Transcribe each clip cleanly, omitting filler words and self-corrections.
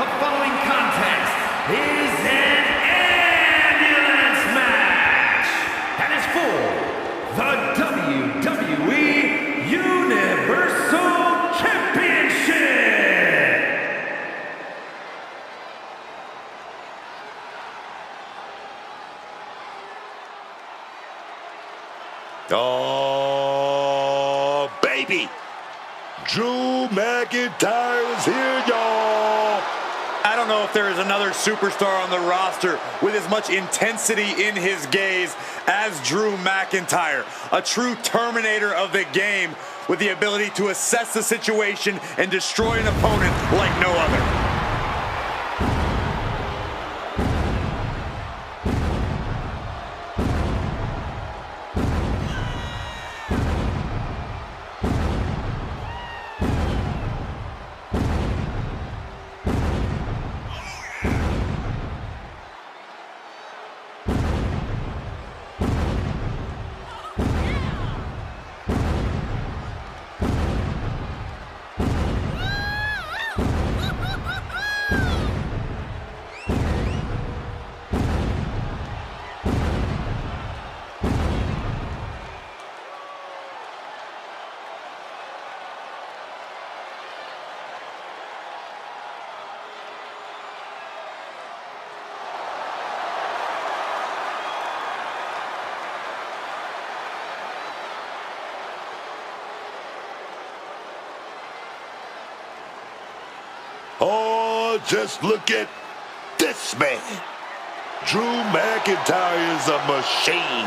The following contest is an ambulance match and is for the WWE Universal Championship. Oh, baby. Drew McIntyre is here, y'all. I don't know if there is another superstar on the roster with as much intensity in his gaze as Drew McIntyre. A true terminator of the game with the ability to assess the situation and destroy an opponent like no other. Oh, just look at this man. Drew McIntyre is a machine.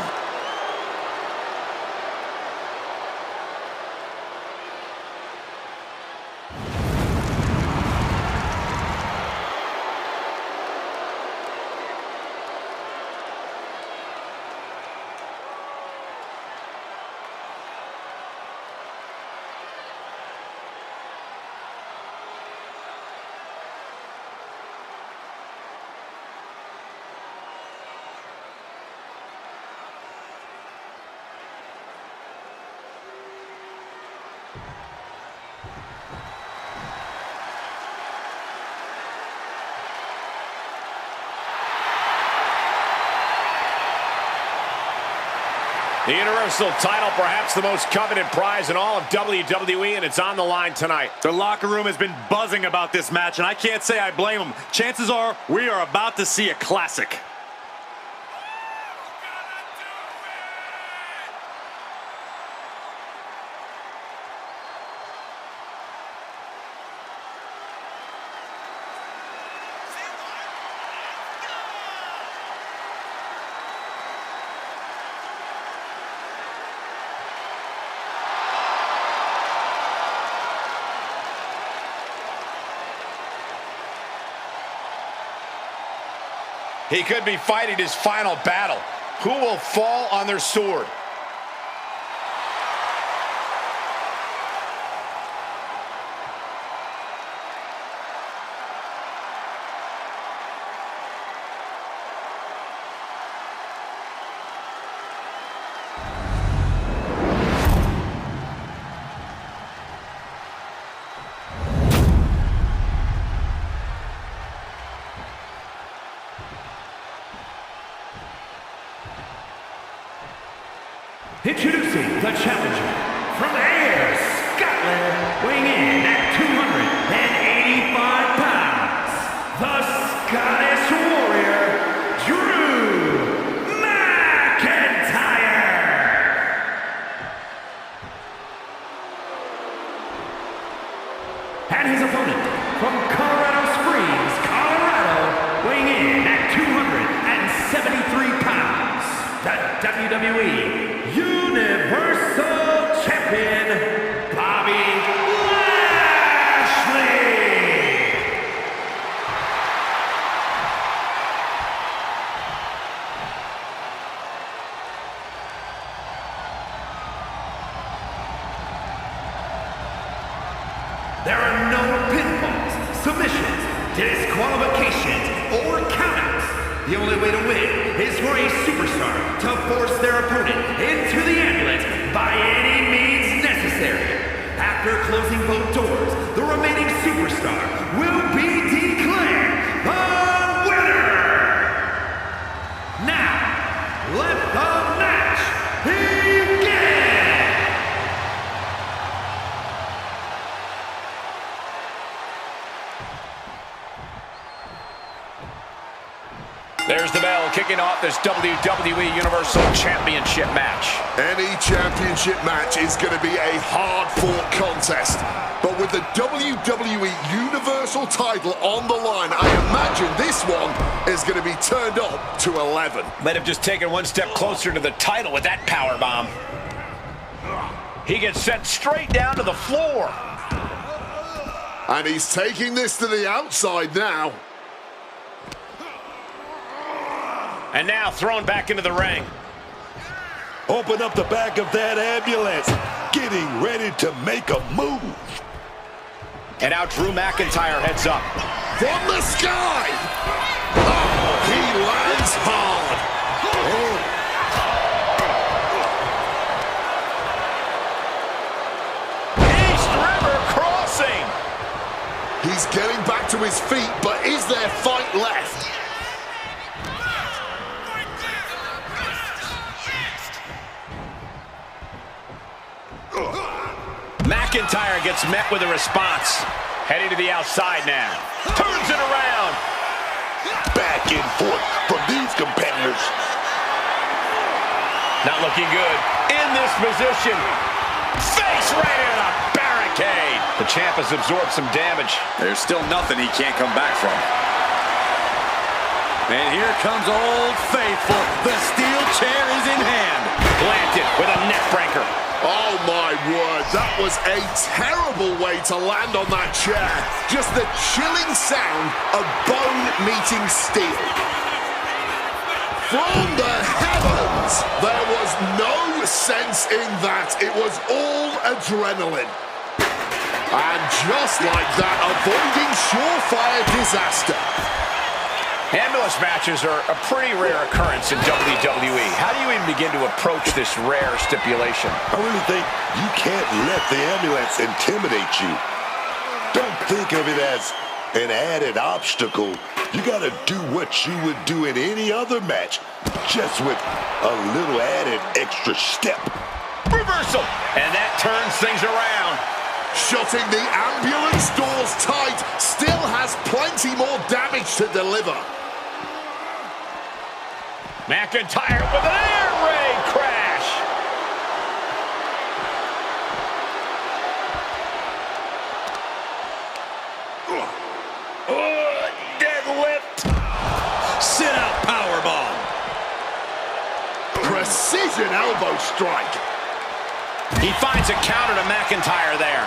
The Universal title, perhaps the most coveted prize in all of WWE, and it's on the line tonight. The locker room has been buzzing about this match, and I can't say I blame them. Chances are we are about to see a classic. He could be fighting his final battle. Who will fall on their sword? Introducing the challenger from Ayr, Scotland, weighing in at 285 pounds, the Scottish Warrior, Drew McIntyre. And his opponent from Colorado Springs, Colorado, weighing in at 273 pounds, the WWE Universal Champion, Bobby Lashley. There are no pinfalls, submissions, disqualifications, or countouts. The only way to win is for a superstar to force their opponent into the ambulance by any means necessary. After closing both doors, the remaining superstar will be declared kicking off this WWE Universal Championship match. Any championship match is going to be a hard-fought contest. But with the WWE Universal title on the line, I imagine this one is going to be turned up to 11. Might have just taken one step closer to the title with that powerbomb. He gets sent straight down to the floor. And he's taking this to the outside now. And now thrown back into the ring. Open up the back of that ambulance. Getting ready to make a move. And now Drew McIntyre heads up. From the sky. Oh, he lands hard. Oh. East River crossing. He's getting back to his feet, but is there fight left? McIntyre gets met with a response. Heading to the outside now. Turns it around. Back and forth from these competitors. Not looking good. In this position. Face right into the barricade. The champ has absorbed some damage. There's still nothing he can't come back from. And here comes Old Faithful. The steel chair is in hand. Planted with a neck breaker. Oh my word, that was a terrible way to land on that chair. Just the chilling sound of bone meeting steel. From the heavens, there was no sense in that. It was all adrenaline. And just like that, avoiding surefire disaster. Ambulance matches are a pretty rare occurrence in WWE. How do you even begin to approach this rare stipulation? I really think you can't let the ambulance intimidate you. Don't think of it as an added obstacle. You gotta do what you would do in any other match, just with a little added extra step. Reversal! And that turns things around. Shutting the ambulance doors tight, still has plenty more damage to deliver. McIntyre with an air raid crash. Deadlift. Sit out powerbomb. Precision elbow strike. He finds a counter to McIntyre there.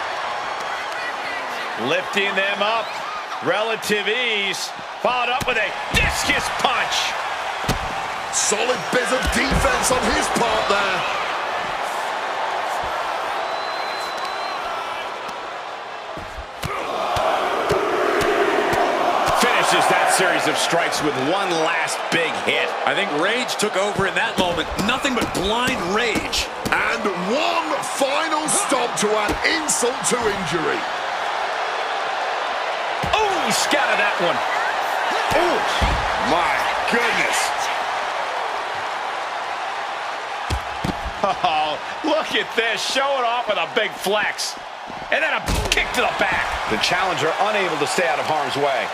Lifting them up. Relative ease. Followed up with a discus punch. Solid bit of defense on his part there. Finishes that series of strikes with one last big hit. I think rage took over in that moment. Nothing but blind rage. And one final stop to add insult to injury. Oh, he scattered that one. Oh, my goodness. Oh, look at this, showing off with a big flex. And then a kick to the back. The challenger unable to stay out of harm's way.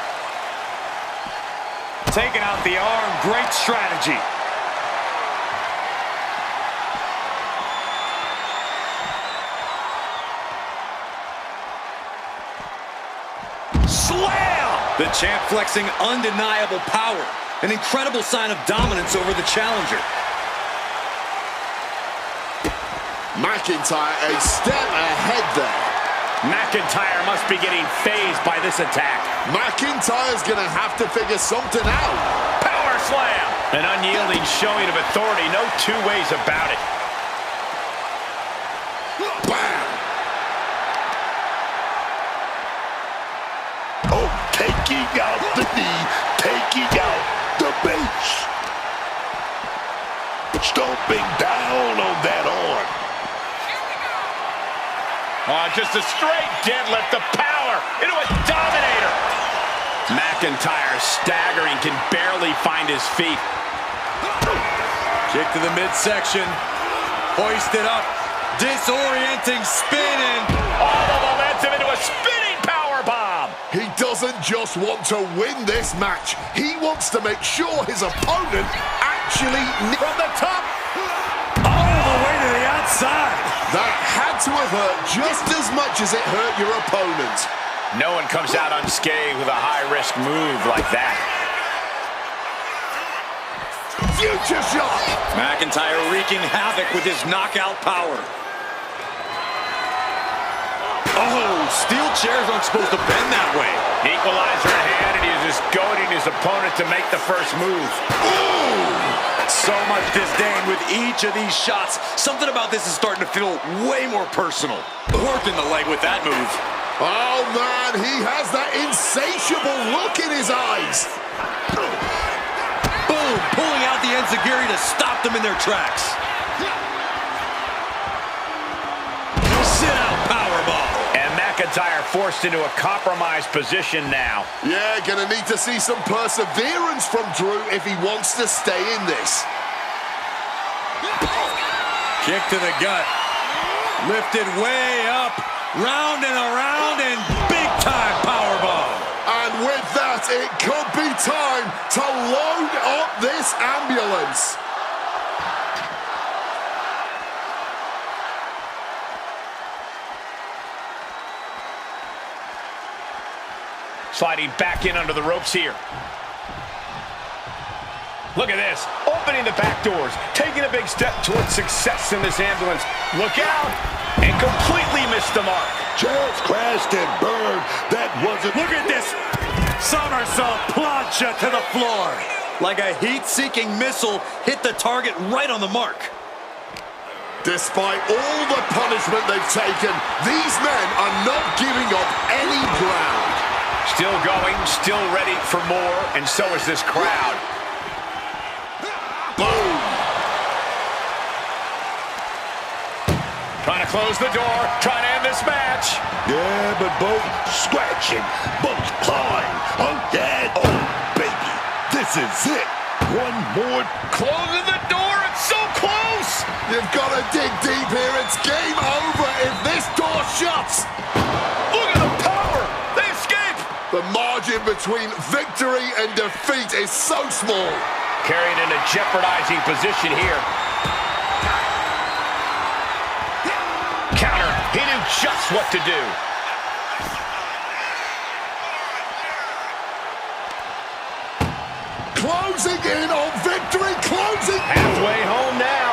Taking out the arm, great strategy. Slam! The champ flexing undeniable power. An incredible sign of dominance over the challenger. McIntyre a step ahead there. McIntyre must be getting phased by this attack. McIntyre's gonna have to figure something out. Power slam! An unyielding showing of authority, no two ways about it. Bam! Oh, taking out the knee, taking out the base. Stomping down on that arm. Oh, just a straight deadlift, the power into a dominator. McIntyre staggering, can barely find his feet. Kick to the midsection. Hoisted up. Disorienting spin and all the momentum into a spinning power bomb. He does doesn't just want to win this match. He wants to make sure his opponent actually... From the top. All the way to the outside. That had to have hurt just as much as it hurt your opponent. No one comes out unscathed with a high-risk move like that. Future shot. McIntyre wreaking havoc with his knockout power. Oh, steel chairs aren't supposed to bend that way. Equalizer in hand, and he's just goading his opponent to make the first move. Ooh! So much disdain with each of these shots. Something about this is starting to feel way more personal. Working the leg with that move. Oh, man, he has that insatiable look in his eyes. Boom! Pulling out the enziguri to stop them in their tracks. Sit-out powerbomb. And McIntyre forced into a compromised position now. Yeah, gonna need to see some perseverance from Drew if he wants to stay in this. Kick to the gut. Lifted way up. Round and around and big-time powerbomb. And with that, it could be time to load up this ambulance. Sliding back in under the ropes here. Look at this, opening the back doors, taking a big step towards success in this ambulance. Look out, and completely missed the mark. Just crashed and burned. That wasn't... Look at this. Somersault plancha to the floor. Like a heat-seeking missile, hit the target right on the mark. Despite all the punishment they've taken, these men are not giving up any ground. Still going, still ready for more, and so is this crowd. Boom. Trying to close the door, trying to end this match. Yeah, but both scratching, both clawing. Oh, Dad. Oh, baby. This is it. One more. Closing the door, it's so close. You've got to dig deep here. It's game over if this door shuts. Look at the power, they escape. The margin between victory and defeat is so small. Carried in a jeopardizing position here. Counter, he knew just what to do. Closing in on victory, closing. Halfway home now.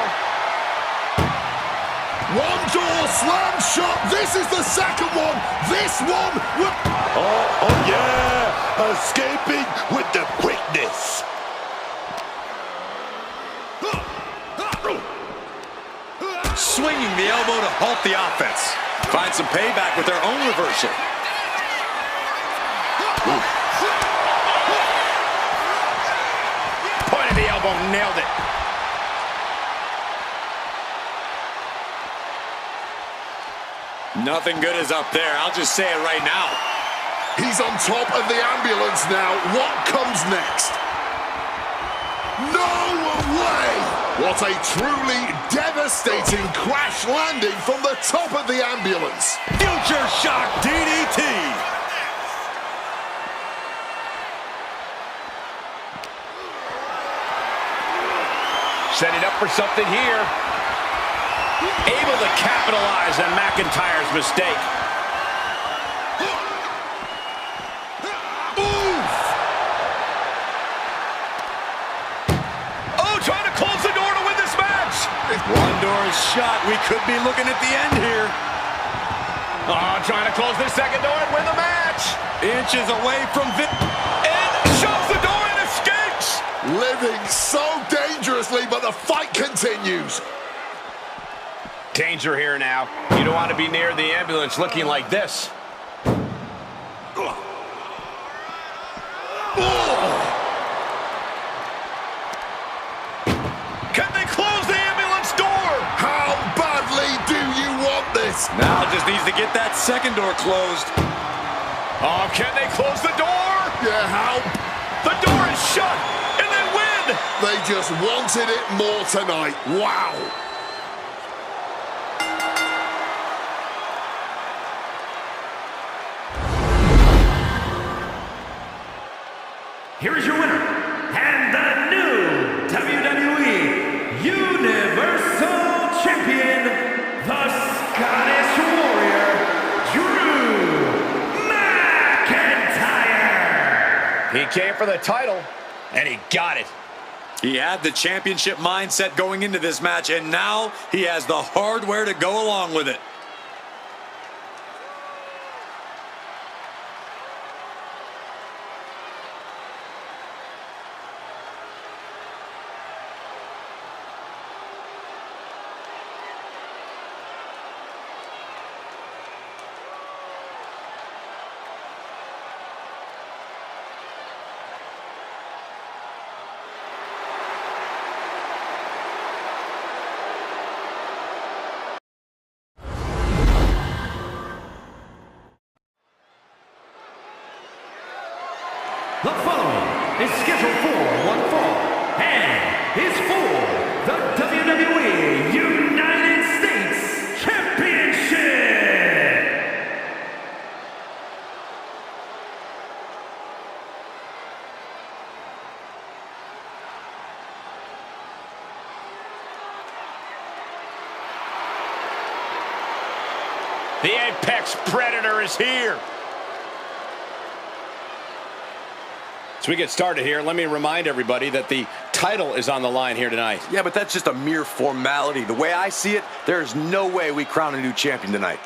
One door slam shut. This is the second one. This one will... Oh, yeah. Escaping with the quickness. Swinging the elbow to halt the offense. Find some payback with their own reversal. Point of the elbow, nailed it. Nothing good is up there. I'll just say it right now. He's on top of the ambulance now. What comes next? No way! What a truly devastating crash landing from the top of the ambulance. Future Shock DDT. Setting up for something here. Able to capitalize on McIntyre's mistake. Oof! Oh, trying to close the door to win this match. One door is shut. We could be looking at the end here. Oh, trying to close this second door and win the match. Inches away from And shuts the door and escapes. Living so dangerously, but the fight continues. Danger here now. You don't want to be near the ambulance looking like this. Can they close the ambulance door? How badly do you want this? Now just needs to get that second door closed. Oh, can they close the door? Yeah, how? The door is shut, and they win. They just wanted it more tonight. Wow. here is your winner, and the new WWE Universal Champion, the Scottish Warrior, Drew McIntyre. He came for the title, and he got it. He had the championship mindset going into this match, and now he has the hardware to go along with it. The following is scheduled for one fall and is for the WWE United States Championship. The Apex Predator is here. As we get started here, let me remind everybody that the title is on the line here tonight. Yeah, but that's just a mere formality. The way I see it, there's no way we crown a new champion tonight.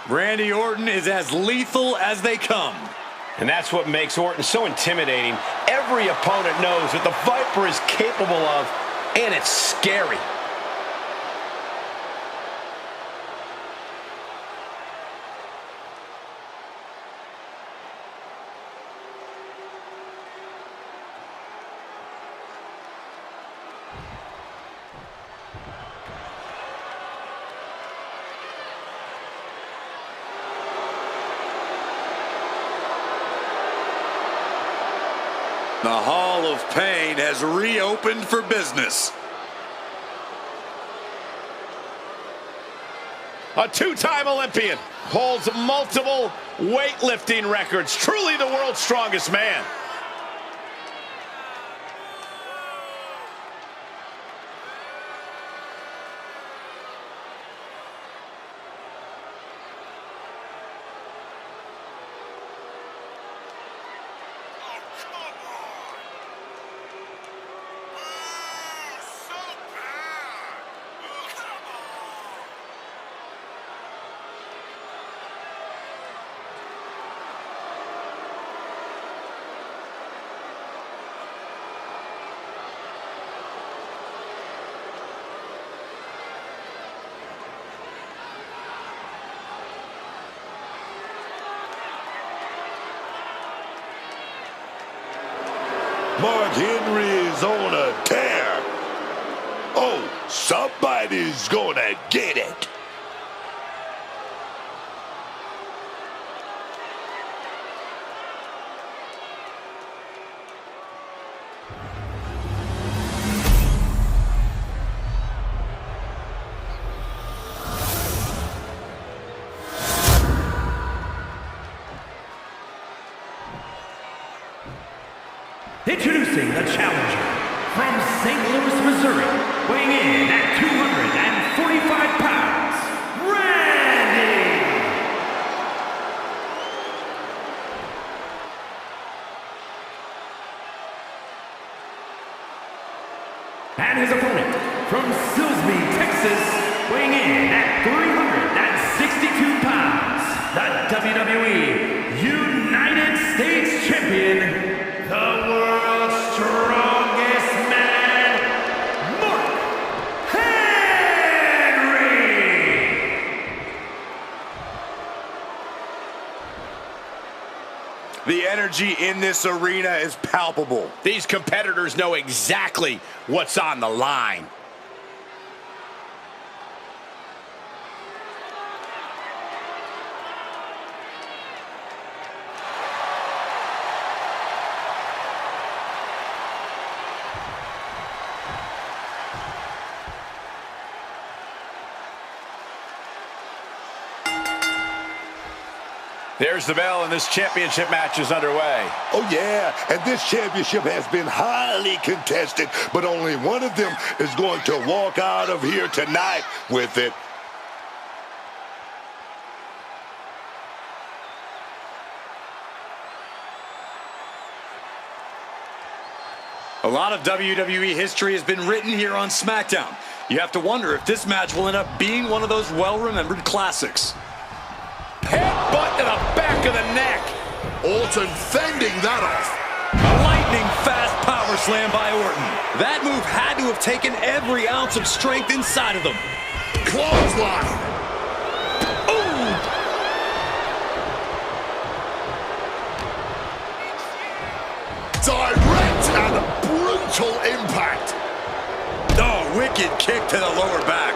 Randy Orton is as lethal as they come. And that's what makes Orton so intimidating. Every opponent knows what the Viper is capable of, and it's scary. The Hall of Pain has reopened for business. A two-time Olympian, holds multiple weightlifting records, truly the world's strongest man. Mark Henry is on a tear. Oh, somebody's gonna get it. Introducing the challenger from St. Louis, Missouri, weighing in at 245 pounds, Randy And his opponent from Silsbee, Texas, weighing in at 362 pounds, the WWE United States Champion, the world's strongest man, Mark Henry! The energy in this arena is palpable. These competitors know exactly what's on the line. There's the bell, and this championship match is underway. Oh, yeah, and this championship has been highly contested, but only one of them is going to walk out of here tonight with it. A lot of WWE history has been written here on SmackDown. You have to wonder if this match will end up being one of those well-remembered classics. Headbutt to the back of the neck. Orton fending that off. A lightning fast power slam by Orton. That move had to have taken every ounce of strength inside of them. Clothesline. Ooh! Direct and brutal impact. Oh, wicked kick to the lower back.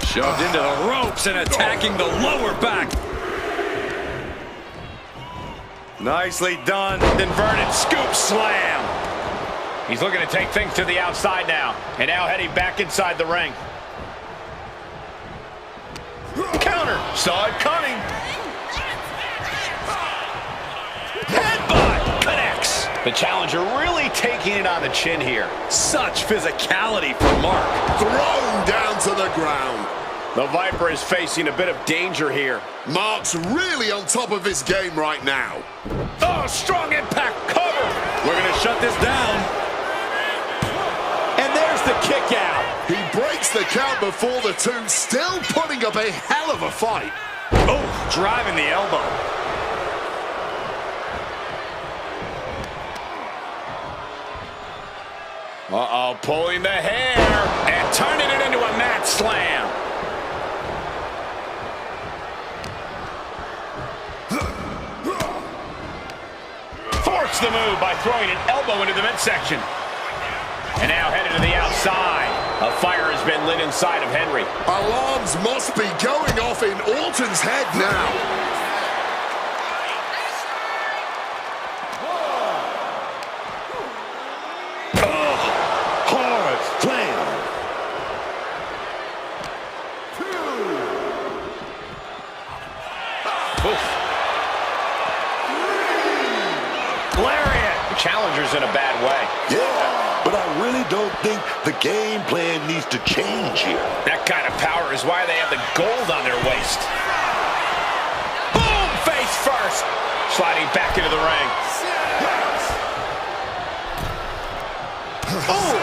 Shoved into the ropes and attacking the lower back. Nicely done. Inverted scoop slam. He's looking to take things to the outside now. And now heading back inside the ring. Counter. Saw it coming. Headbutt. Connects. The challenger really taking it on the chin here. Such physicality from Mark. Thrown down to the ground. The Viper is facing a bit of danger here. Mark's really on top of his game right now. Oh, strong impact cover. We're going to shut this down. And there's the kick out. He breaks the count before the two, still putting up a hell of a fight. Oh, driving the elbow. Uh-oh, pulling the hair and turning it into a mat slam. Forced the move by throwing an elbow into the midsection. And now headed to the outside. A fire has been lit inside of Henry. Alarms must be going off in Orton's head now. Hard slam. Lariat. The challenger's in a bad way. Yeah, but I really don't think the game plan needs to change here. That kind of power is why they have the gold on their waist. Boom! Face first. Sliding back into the ring. Oh!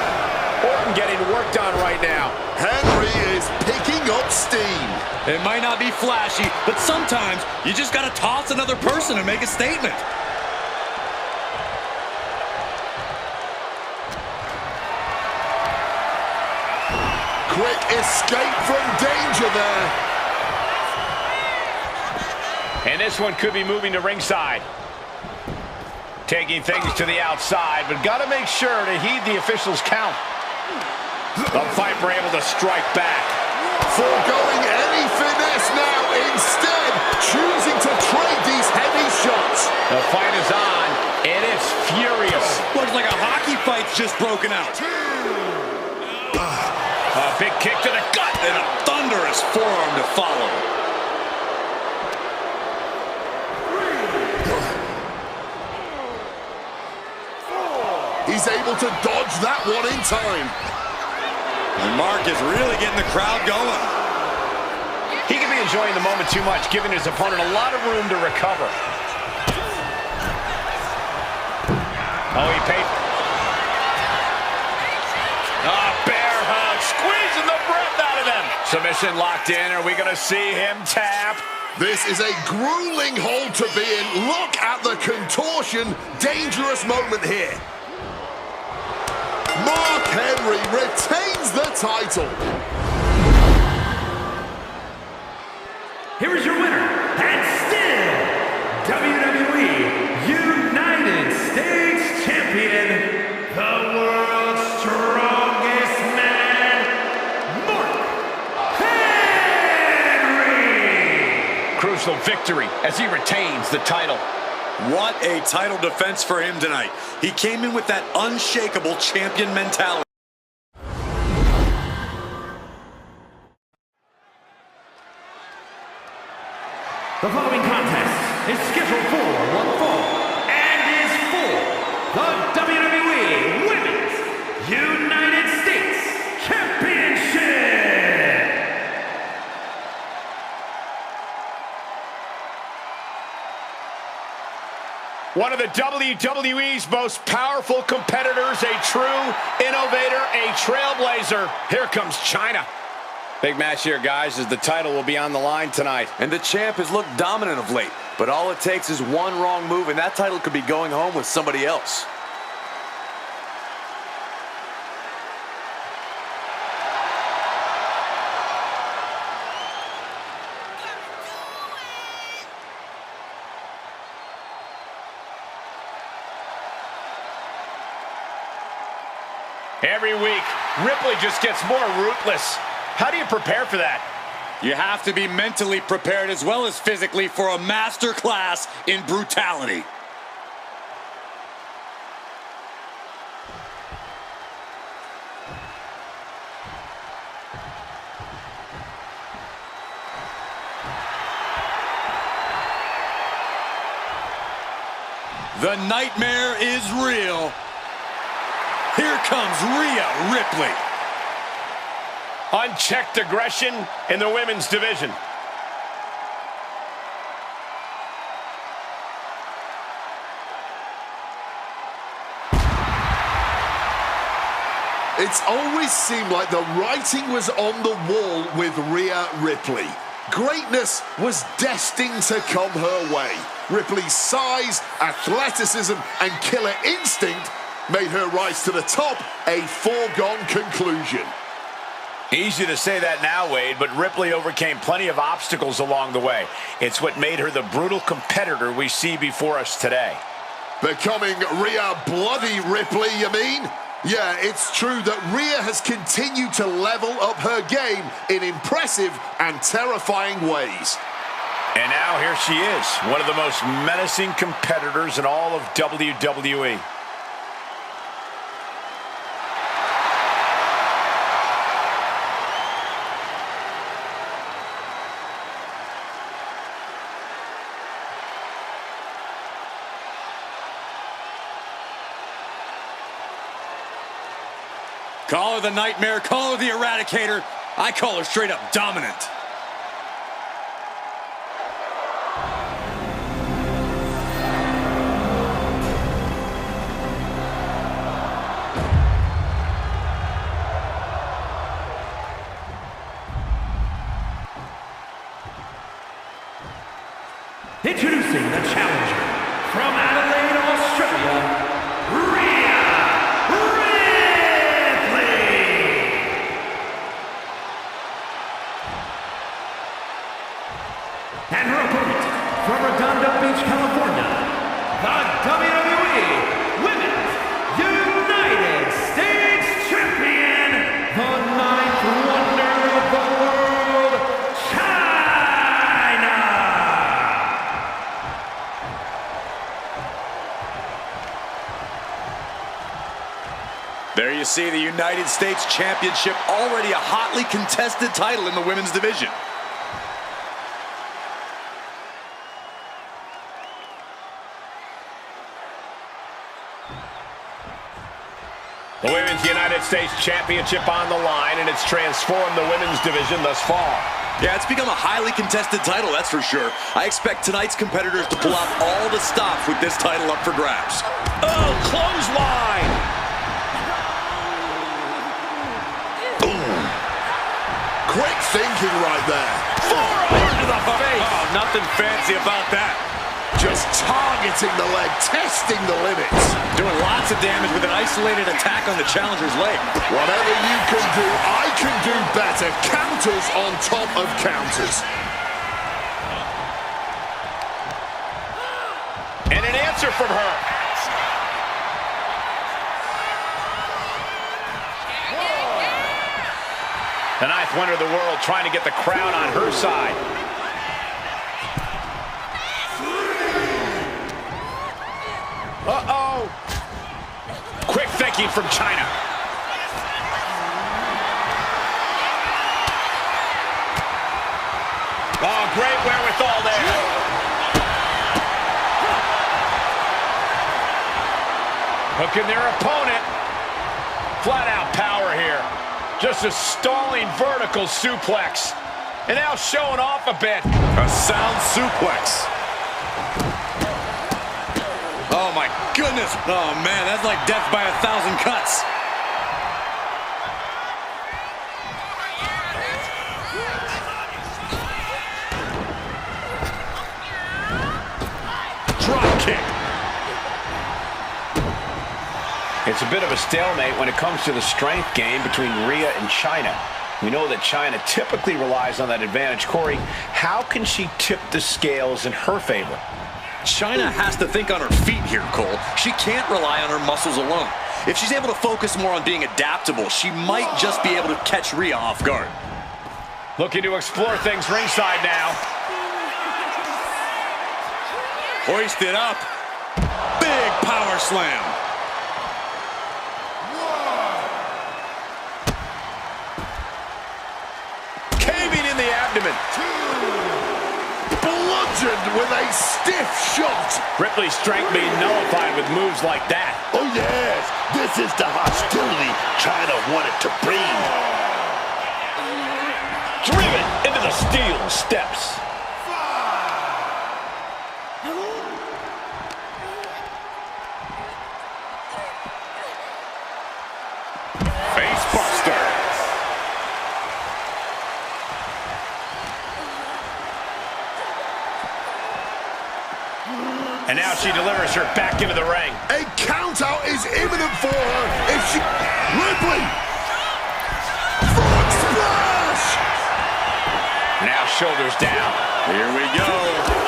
Orton getting worked on right now. Henry is picking up steam. It might not be flashy, but sometimes you just got to toss another person and make a statement. Quick escape from danger there. And this one could be moving to ringside. Taking things to the outside, but got to make sure to heed the officials' count. The Viper able to strike back. Foregoing any finesse now, instead choosing to trade these heavy shots. The fight is on. It is furious. Looks like a hockey fight's just broken out. A big kick to the gut. And a thunderous forearm to follow. He's able to dodge that one in time. And Mark is really getting the crowd going. He could be enjoying the moment too much, giving his opponent a lot of room to recover. Oh, he paid. Oh, bear hug, squeezing the breath out of them. Submission locked in. Are we going to see him tap? This is a grueling hold to be in. Look at the contortion. Dangerous moment here. Mark Henry retains the title. Here is your winner, and still WWE United States Champion, the world's strongest man, Mark Henry! Crucial victory as he retains the title. What a title defense for him tonight. He came in with that unshakable champion mentality. The following contest is scheduled for one fall and is for the WWE Women's United States Championship! One of the WWE's most powerful competitors, a true innovator, a trailblazer. Here comes Chyna. Big match here, guys, as the title will be on the line tonight. And the champ has looked dominant of late, but all it takes is one wrong move and that title could be going home with somebody else. Every week, Ripley just gets more ruthless. How do you prepare for that? You have to be mentally prepared as well as physically for a master class in brutality. The nightmare is real. Here comes Rhea Ripley. Unchecked aggression in the women's division. It's always seemed like the writing was on the wall with Rhea Ripley. Greatness was destined to come her way. Ripley's size, athleticism, and killer instinct made her rise to the top a foregone conclusion. Easy to say that now, Wade, but Ripley overcame plenty of obstacles along the way. It's what made her the brutal competitor we see before us today. Becoming Rhea Bloody Ripley, you mean? Yeah, it's true that Rhea has continued to level up her game in impressive and terrifying ways. And now here she is, one of the most menacing competitors in all of WWE. Call her the Nightmare, call her the Eradicator. I call her straight up dominant. Introducing the challenger from Adelaide, Australia, Rhea Ripley! And her opponent from Redondo Beach, California, the WWE Women's United States Champion, the ninth wonder of the world, Chyna! There you see the United States Championship, already a hotly contested title in the women's division. The Women's United States Championship on the line, and it's transformed the women's division thus far. Yeah, it's become a highly contested title, that's for sure. I expect tonight's competitors to pull out all the stops with this title up for grabs. Oh, clothesline! Quick thinking right there. Forearm to the face! Oh, nothing fancy about that. Just targeting the leg, testing the limits. Doing lots of damage with an isolated attack on the challenger's leg. Whatever you can do, I can do better. Counters on top of counters. And an answer from her. The 9th wonder of the world trying to get the crown on her side. Uh-oh. Quick thinking from China. Oh, great wherewithal there. Hooking their opponent. Flat out power here. Just a stalling vertical suplex. And now showing off a bit. A sound suplex. Oh, my goodness. Oh, man, that's like death by 1,000 cuts. Drop kick. It's a bit of a stalemate when it comes to the strength game between Rhea and China. We know that China typically relies on that advantage. Corey, how can she tip the scales in her favor? China has to think on her feet here, Cole. She can't rely on her muscles alone. If she's able to focus more on being adaptable, she might just be able to catch Rhea off guard. Looking to explore things ringside now. Hoisted up. Big power slam. Caving in the abdomen. Bludgeoned with a stiff shot. Ripley's strength being nullified with moves like that. Oh, yes. This is the hostility China wanted to bring. Driven into the steel steps. Face buster. And now she delivers her back into the ring. A count out is imminent for her if she... Ripley! Frog splash! Now shoulders down. Here we go.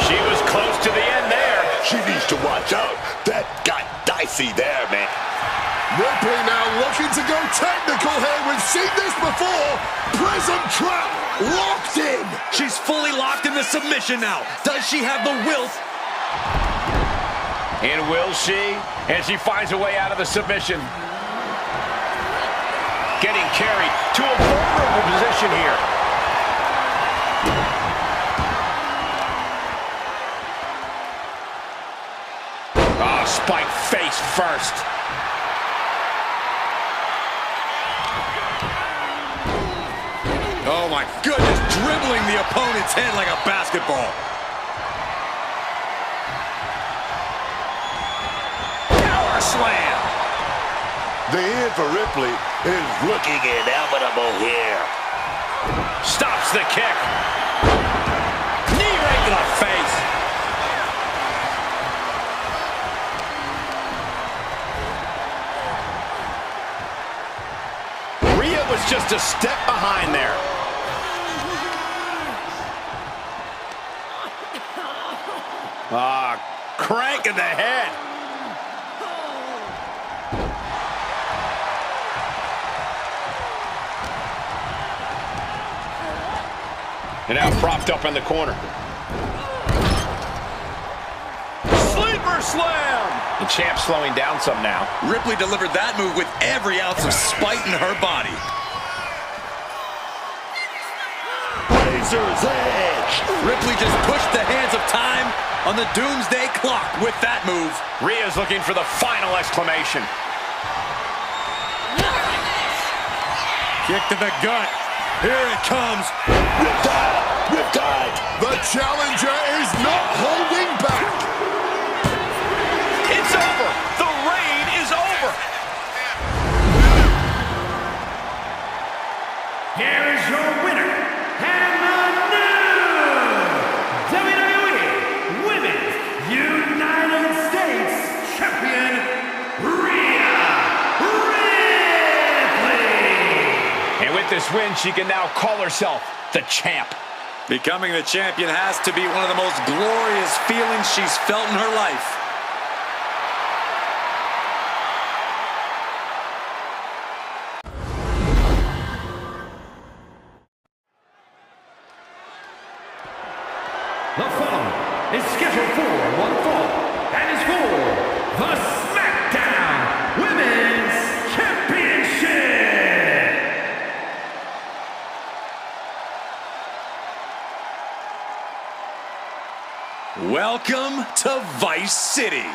She was close to the end there. She needs to watch out. That got dicey there, man. Ripley now looking to go technical here. We've seen this before. Prism trap locked in. She's fully locked in the submission now. Does she have the will? And will she? And she finds a way out of the submission. Getting carried to a vulnerable position here. Oh, spike face first. Oh, my goodness. Dribbling the opponent's head like a basketball. Power slam. The end for Ripley is looking inevitable here. Stops the kick. Knee right to the face. Rhea was just a step behind there. Crank in the head. And now propped up in the corner. Sleeper slam! The champ slowing down some now. Ripley delivered that move with every ounce of spite in her body. Razor's edge. Ripley just pushed the hands of time on the doomsday clock with that move. Rhea's looking for the final exclamation. Kick to the gut. Here it comes. Riptide! Riptide! The challenger is not holding back. It's over. The reign is over. Here is your winner, and the new WWE Women's United States Champion, Rhea Ripley. And with this win, she can now call herself the champ. Becoming the champion has to be one of the most glorious feelings she's felt in her life. The following is scheduled for one fall and is for the SmackDown Women's Championship. Welcome to Vice City.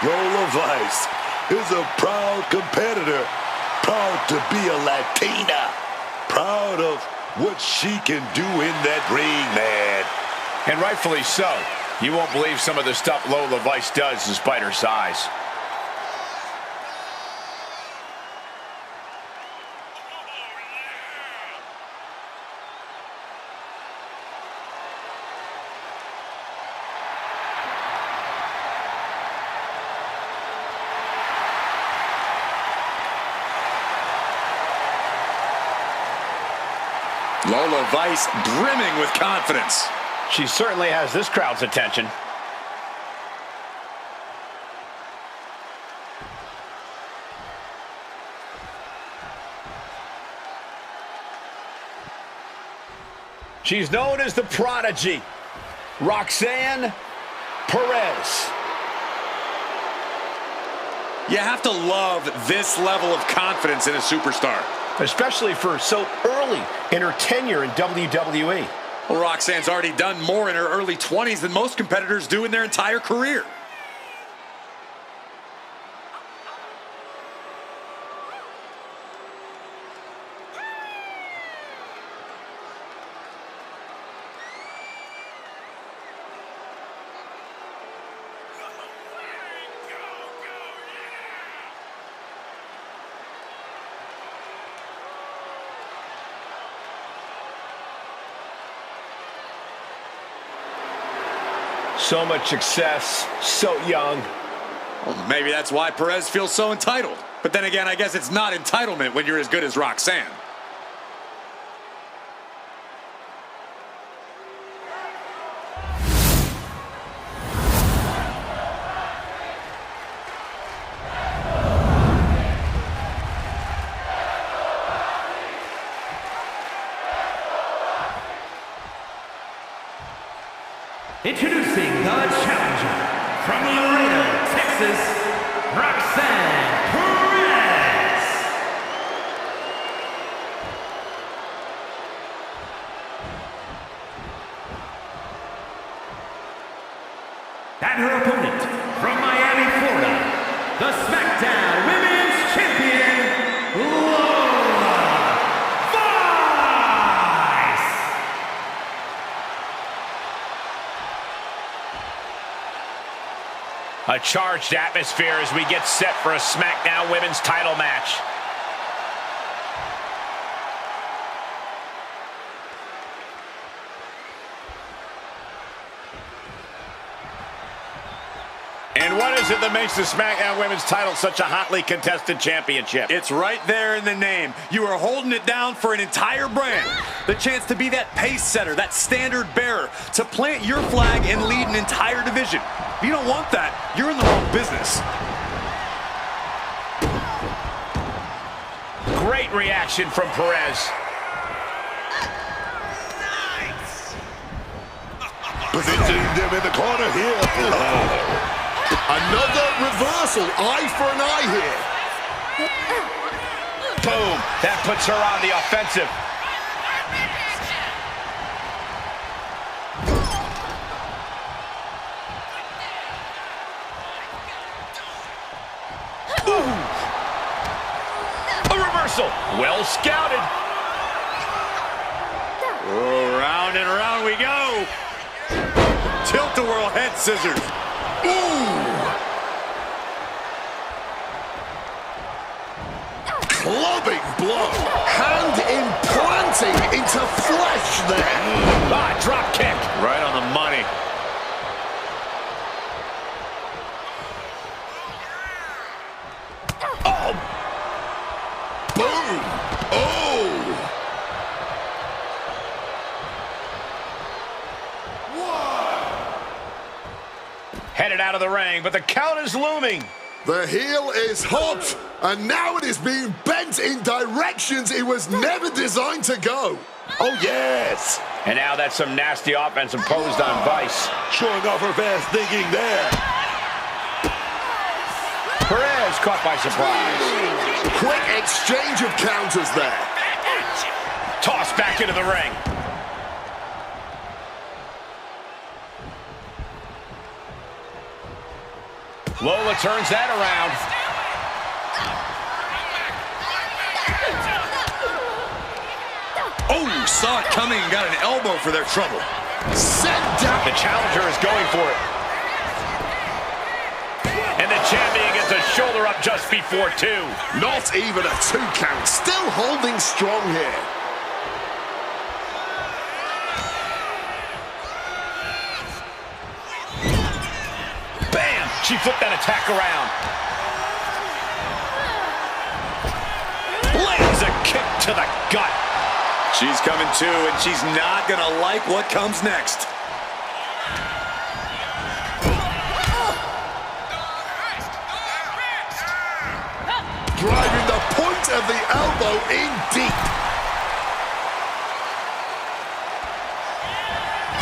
Lola Vice is a proud competitor, proud to be a Latina, proud of what she can do in that ring, man. And rightfully so. You won't believe some of the stuff Lola Vice does despite her size. Lola Vice brimming with confidence. She certainly has this crowd's attention. She's known as the Prodigy, Roxanne Perez. You have to love this level of confidence in a superstar. Especially for so early in her tenure in WWE. Well, Roxanne's already done more in her early 20s than most competitors do in their entire career. So much success, so young. Well, maybe that's why Perez feels so entitled. But then again, I guess it's not entitlement when you're as good as Roxanne. Introducing the challenger from Laredo, Texas, Roxanne Perez. And her opponent from Miami, Florida, the SmackDown Women's Champion, Lola Vice. A charged atmosphere as we get set for a SmackDown Women's title match. And what is it that makes the SmackDown Women's title such a hotly contested championship? It's right there in the name. You are holding it down for an entire brand. The chance to be that pace setter, that standard bearer, to plant your flag and lead an entire division. If you don't want that, you're in the wrong business. Great reaction from Perez. Positioning them in the corner here. Another reversal, eye for an eye here. Boom, that puts her on the offensive. Ooh. A reversal, well scouted. and around we go. Tilt-a-whirl head scissors. Ooh! Clubbing blow. Hand implanting into flesh there. Ah, drop kick. Right on the money. Oh! Boom! Oh! Headed out of the ring, but the count is looming. The heel is hot, and now it is being bent in directions it was never designed to go. Oh, yes. And now that's some nasty offense imposed on Vice. Showing off her fast thinking there. Perez caught by surprise. Quick exchange of counters there. Tossed back into the ring. Lola turns that around. Oh, saw it coming and got an elbow for their trouble. Set down. The challenger is going for it. And the champion gets a shoulder up just before 2. Not even a 2 count. Still holding strong here. Bam! She flipped that attack around. Lands a kick to the gut. She's coming too, and she's not going to like what comes next. Driving the point of the elbow in deep.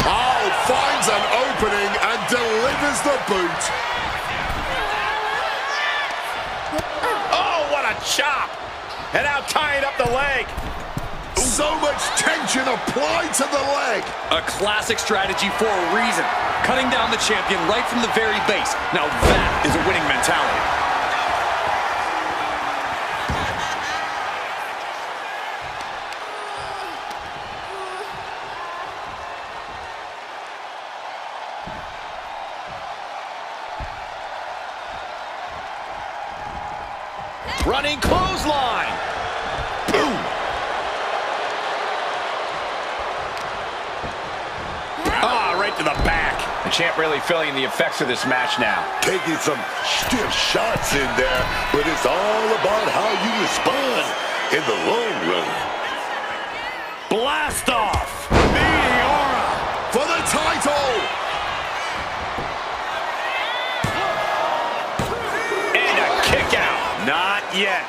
Oh, finds an opening and delivers the boot. Oh, what a chop! And now tying up the leg. So much tension applied to the leg. A classic strategy for a reason. Cutting down the champion right from the very base. Now that is a winning mentality. Running clothesline. Boom. Ah, right to the back. The champ really feeling the effects of this match now. Taking some stiff shots in there, but it's all about how you respond in the long run. Blast off. Meteora. For the title. And a kick out. Not yet.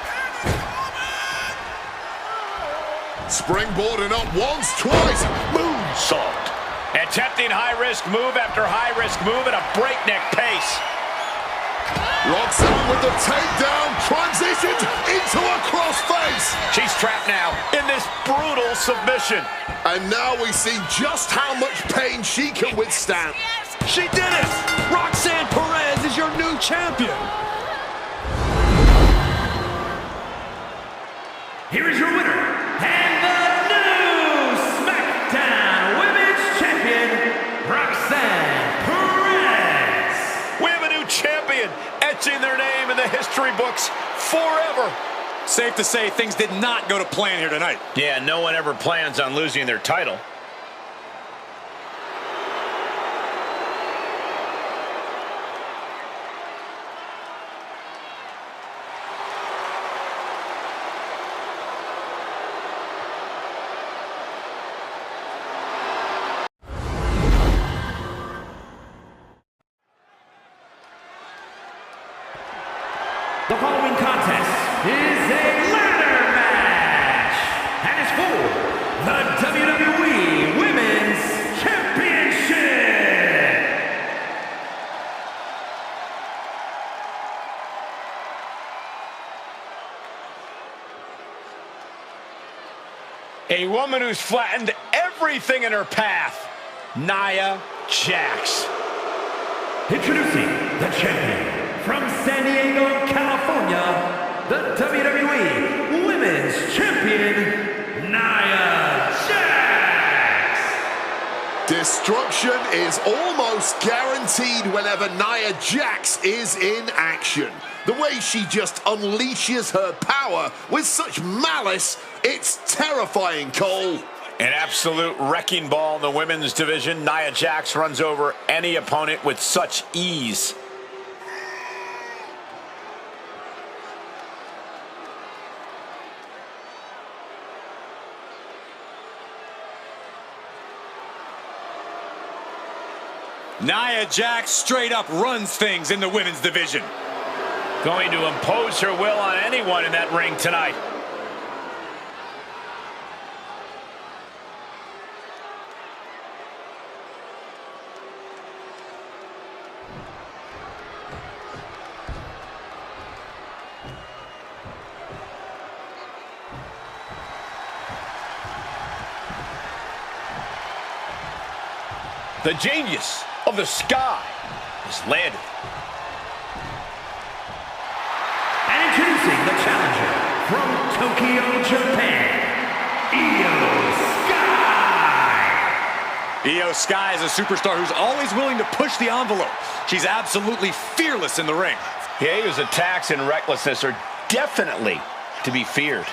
Springboarding up once, twice. Moonsault. Attempting high-risk move after high-risk move at a breakneck pace. Roxanne with the takedown, transitions into a crossface. She's trapped now in this brutal submission. And now we see just how much pain she can withstand. She did it! Roxanne Perez is your new champion. Here is your winner, and the new SmackDown Women's Champion, Roxanne Perez. We have a new champion, etching their name in the history books forever. Safe to say things did not go to plan here tonight. Yeah, no one ever plans on losing their title. The following contest is a ladder match and is for the WWE Women's Championship. A woman who's flattened everything in her path, Nia Jax. Introducing the champion from San Diego, California, the WWE Women's Champion, Nia Jax. Destruction is almost guaranteed whenever Nia Jax is in action. The way she just unleashes her power with such malice, it's terrifying, Cole. An absolute wrecking ball in the women's division. Nia Jax runs over any opponent with such ease. Nia Jax straight up runs things in the women's division. Going to impose her will on anyone in that ring tonight. The genius of the Sky is landed. And introducing the challenger from Tokyo, Japan, Io Sky. Io Sky is a superstar who's always willing to push the envelope. She's absolutely fearless in the ring. Yeah, Io's attacks and recklessness are definitely to be feared.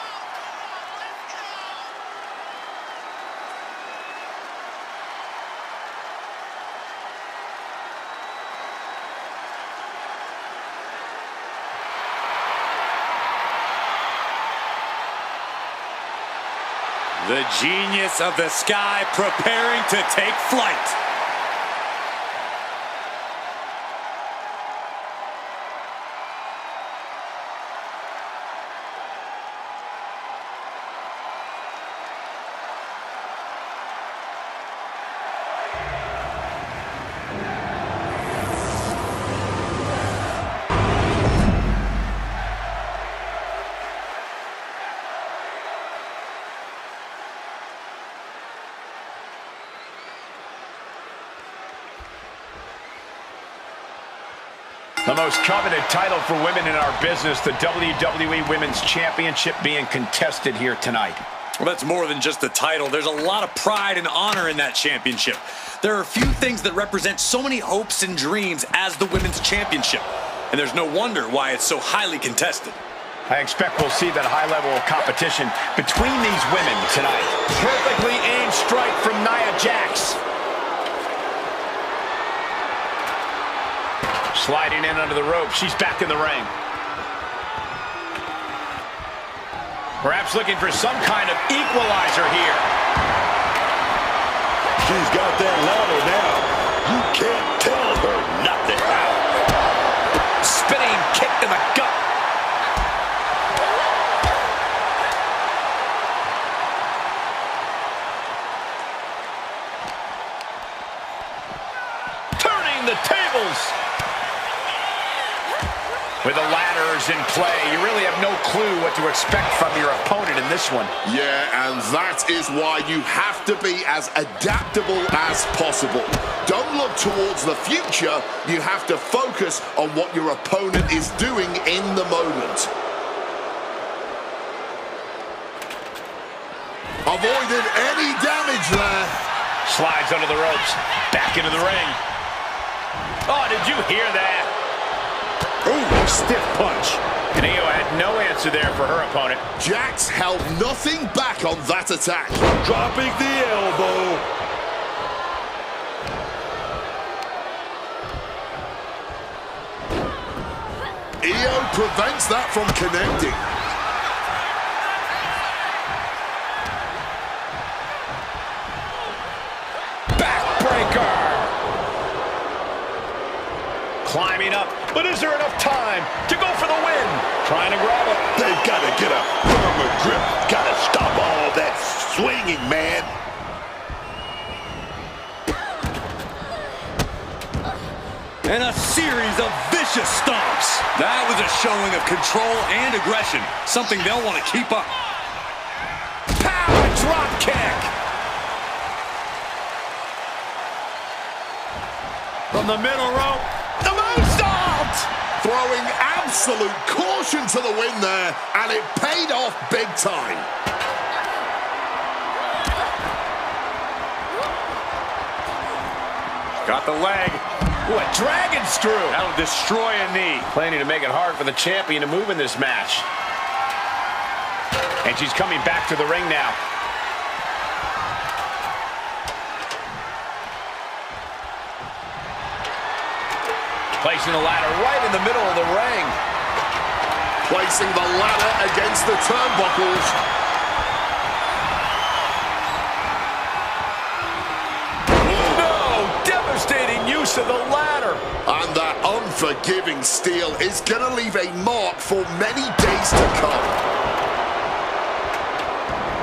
The genius of the Sky preparing to take flight. The most coveted title for women in our business, the WWE Women's Championship, being contested here tonight. Well, that's more than just the title. There's a lot of pride and honor in that championship. There are a few things that represent so many hopes and dreams as the Women's Championship. And there's no wonder why it's so highly contested. I expect we'll see that high level of competition between these women tonight. Perfectly aimed strike from Nia Jax. Sliding in under the rope. She's back in the ring. Perhaps looking for some kind of equalizer here. She's got that ladder now. You can't tell her nothing. Spinning kick to the gut. Turning the tables. With the ladders in play, you really have no clue what to expect from your opponent in this one. Yeah, and that is why you have to be as adaptable as possible. Don't look towards the future. You have to focus on what your opponent is doing in the moment. Avoided any damage there. Slides under the ropes. Back into the ring. Oh, did you hear that? Ooh, stiff punch. And Io had no answer there for her opponent. Jax held nothing back on that attack. Dropping the elbow. Io prevents that from connecting. Backbreaker. Climbing up, but is there enough time to go for the win? Trying to grab it. They've got to get a firmer grip. Got to stop all that swinging, man. And a series of vicious stomps. That was a showing of control and aggression, something they'll want to keep up. Power drop kick. From the middle rope. The moonsault! Throwing absolute caution to the wind there, and it paid off big time. Got the leg. Ooh, a dragon screw. That'll destroy a knee. Planning to make it hard for the champion to move in this match. And she's coming back to the ring now. Placing the ladder right in the middle of the ring. Placing the ladder against the turnbuckles. No! Devastating use of the ladder. And that unforgiving steel is going to leave a mark for many days to come.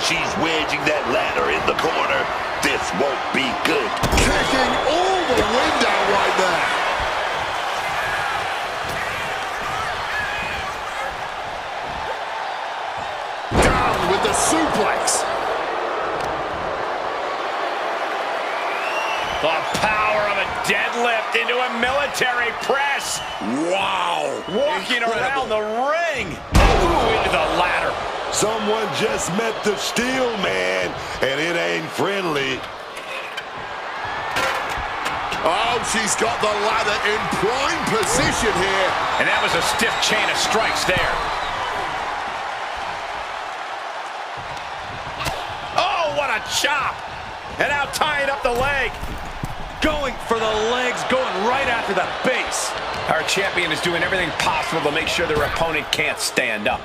She's wedging that ladder in the corner. This won't be good. Kicking all the wind out right there. Down with the suplex. The power of a deadlift into a military press. Wow. Walking around the ring. Ooh, into the ladder. Someone just met the steel man, and it ain't friendly. Oh, she's got the ladder in prime position here. And that was a stiff chain of strikes there. Oh, what a chop. And now tying up the leg. Going for the legs, going right after the base. Our champion is doing everything possible to make sure their opponent can't stand up.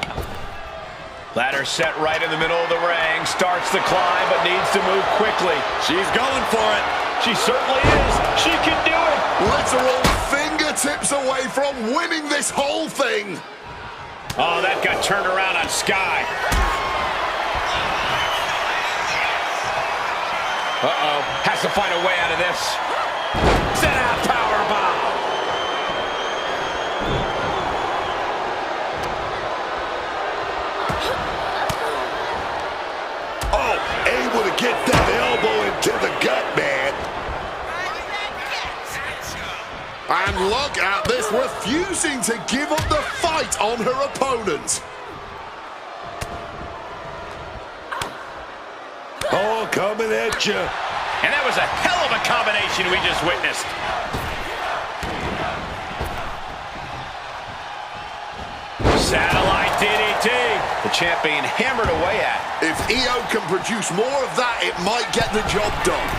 Ladder set right in the middle of the ring. Starts the climb, but needs to move quickly. She's going for it. She certainly is. She can do it. Literal fingertips away from winning this whole thing. Oh, that got turned around on Sky. Uh-oh. Has to find a way out of this. Set out powerbomb. Oh, able to get that elbow into the gut, man. And look at this, refusing to give up the fight on her opponent. Oh, coming at you. And that was a hell of a combination we just witnessed. Satellite DDT. The champ being hammered away at. If Io can produce more of that, it might get the job done.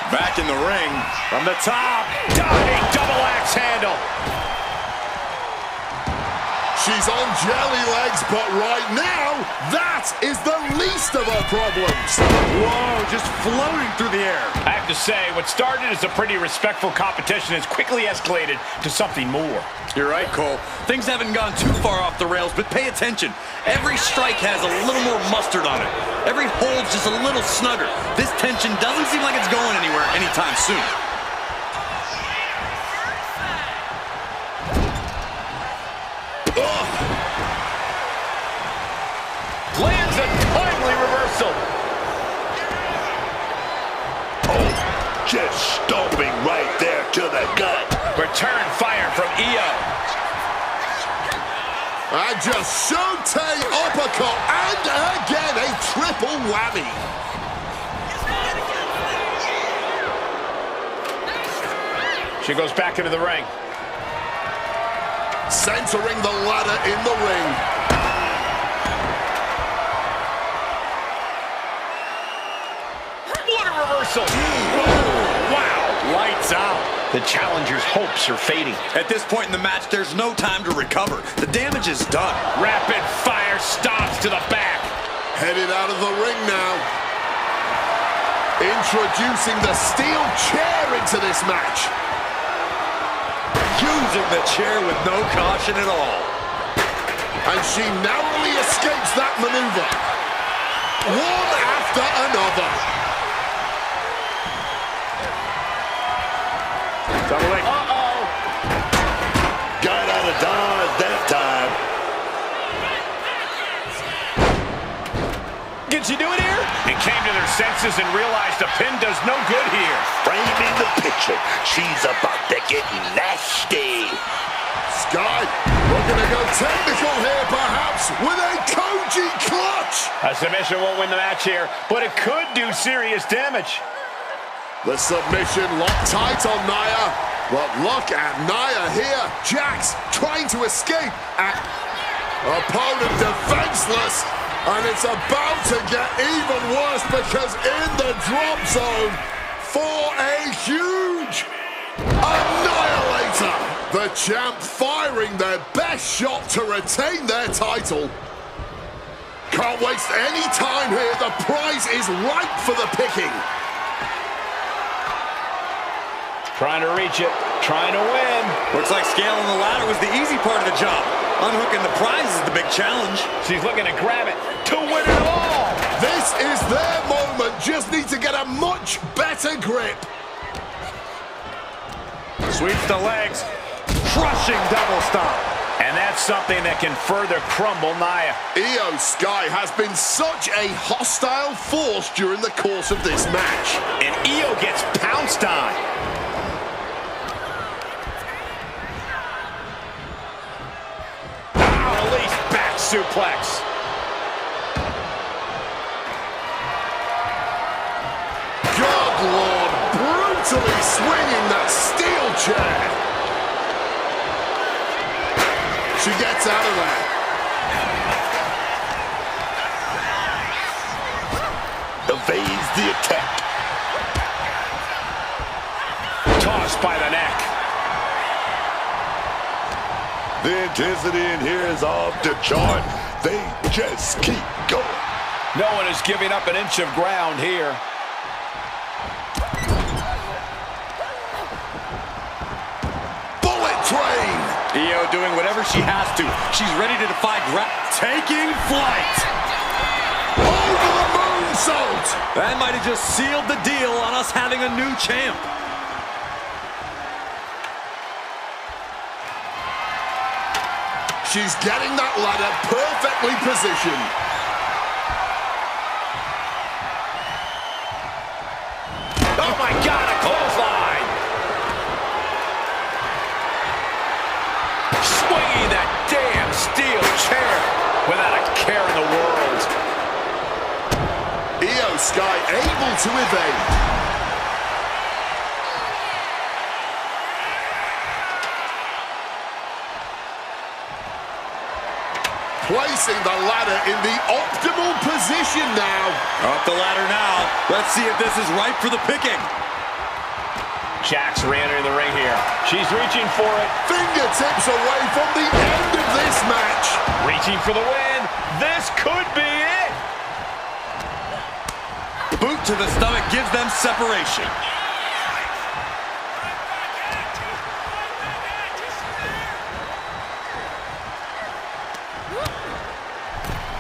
Back in the ring from the top. Diving double axe handle. She's on jelly legs, but right now, that is the least of her problems. Whoa, just floating through the air. I have to say, what started as a pretty respectful competition has quickly escalated to something more. You're right, Cole. Things haven't gone too far off the rails, but pay attention. Every strike has a little more mustard on it. Every hold's just a little snugger. This tension doesn't seem like it's going anywhere anytime soon. Lands a timely reversal. Oh, just stomping right there to the gut. Return fire from Io. And just Shotei uppercut, and again a triple whammy. She goes back into the ring. Centering the ladder in the ring. What a reversal. Whoa, wow. Lights out. The challenger's hopes are fading. At this point in the match, there's no time to recover. The damage is done. Rapid fire stomps to the back. Headed out of the ring now. Introducing the steel chair into this match. Using the chair with no caution at all. And she narrowly escapes that maneuver. One after another. Uh-oh. Got out of dodge that time. Can she do it here? They came to their senses and realized a pin does no good here. Framing the picture. She's about to get nasty. Sky, we're going to go technical here, perhaps, with a Koji clutch. A submission won't win the match here, but it could do serious damage. The submission locked tight on Nia. But look at Nia here. Jax trying to escape. Opponent defenseless. And it's about to get even worse because in the drop zone for a huge annihilator. The champ firing their best shot to retain their title. Can't waste any time here. The prize is ripe for the picking. Trying to reach it, trying to win. Looks like scaling the ladder was the easy part of the job. Unhooking the prize is the big challenge. She's looking to grab it to win it all. This is their moment. Just need to get a much better grip. Sweeps the legs. Crushing double stomp. And that's something that can further crumble Nia. Io Sky has been such a hostile force during the course of this match. And Io gets pounced on. Release back suplex. Good Lord, brutally swinging that steel chair. She gets out of there. Evades the attack. Tossed by the neck. The intensity in here is off the chart. They just keep going. No one is giving up an inch of ground here. Bullet train. Io doing whatever she has to. She's ready to defy taking flight. Over the moonsault. That might have just sealed the deal on us having a new champ. She's getting that ladder perfectly positioned. Oh my God, a clothesline! Swinging that damn steel chair without a care in the world. Io Sky able to evade. Placing the ladder in the optimal position now. Up the ladder now. Let's see if this is ripe for the picking. Jax re-entering the ring here. She's reaching for it. Fingertips away from the end of this match. Reaching for the win. This could be it. Boot to the stomach gives them separation.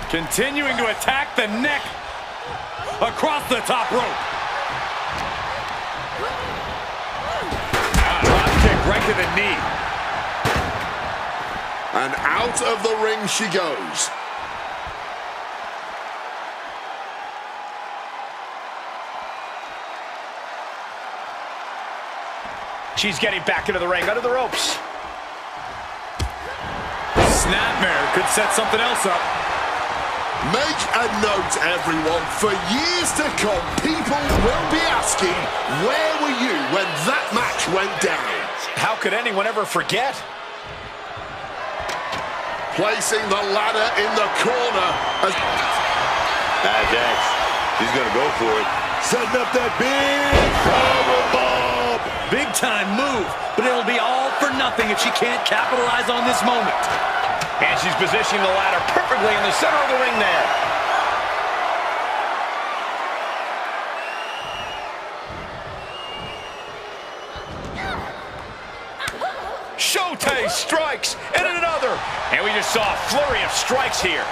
Continuing to attack the neck across the top rope. Drop kick right to the knee. And out of the ring she goes. She's getting back into the ring, under the ropes. Snapmare could set something else up. Make a note, everyone. For years to come, people will be asking, where were you when that match went down? How could anyone ever forget? Placing the ladder in the corner. Jax, he's going to go for it. Setting up that big powerbomb. Big time move, but it'll be all for nothing if she can't capitalize on this moment. And she's positioning the ladder perfectly in the center of the ring there. Showtime strikes, and another. And we just saw a flurry of strikes here.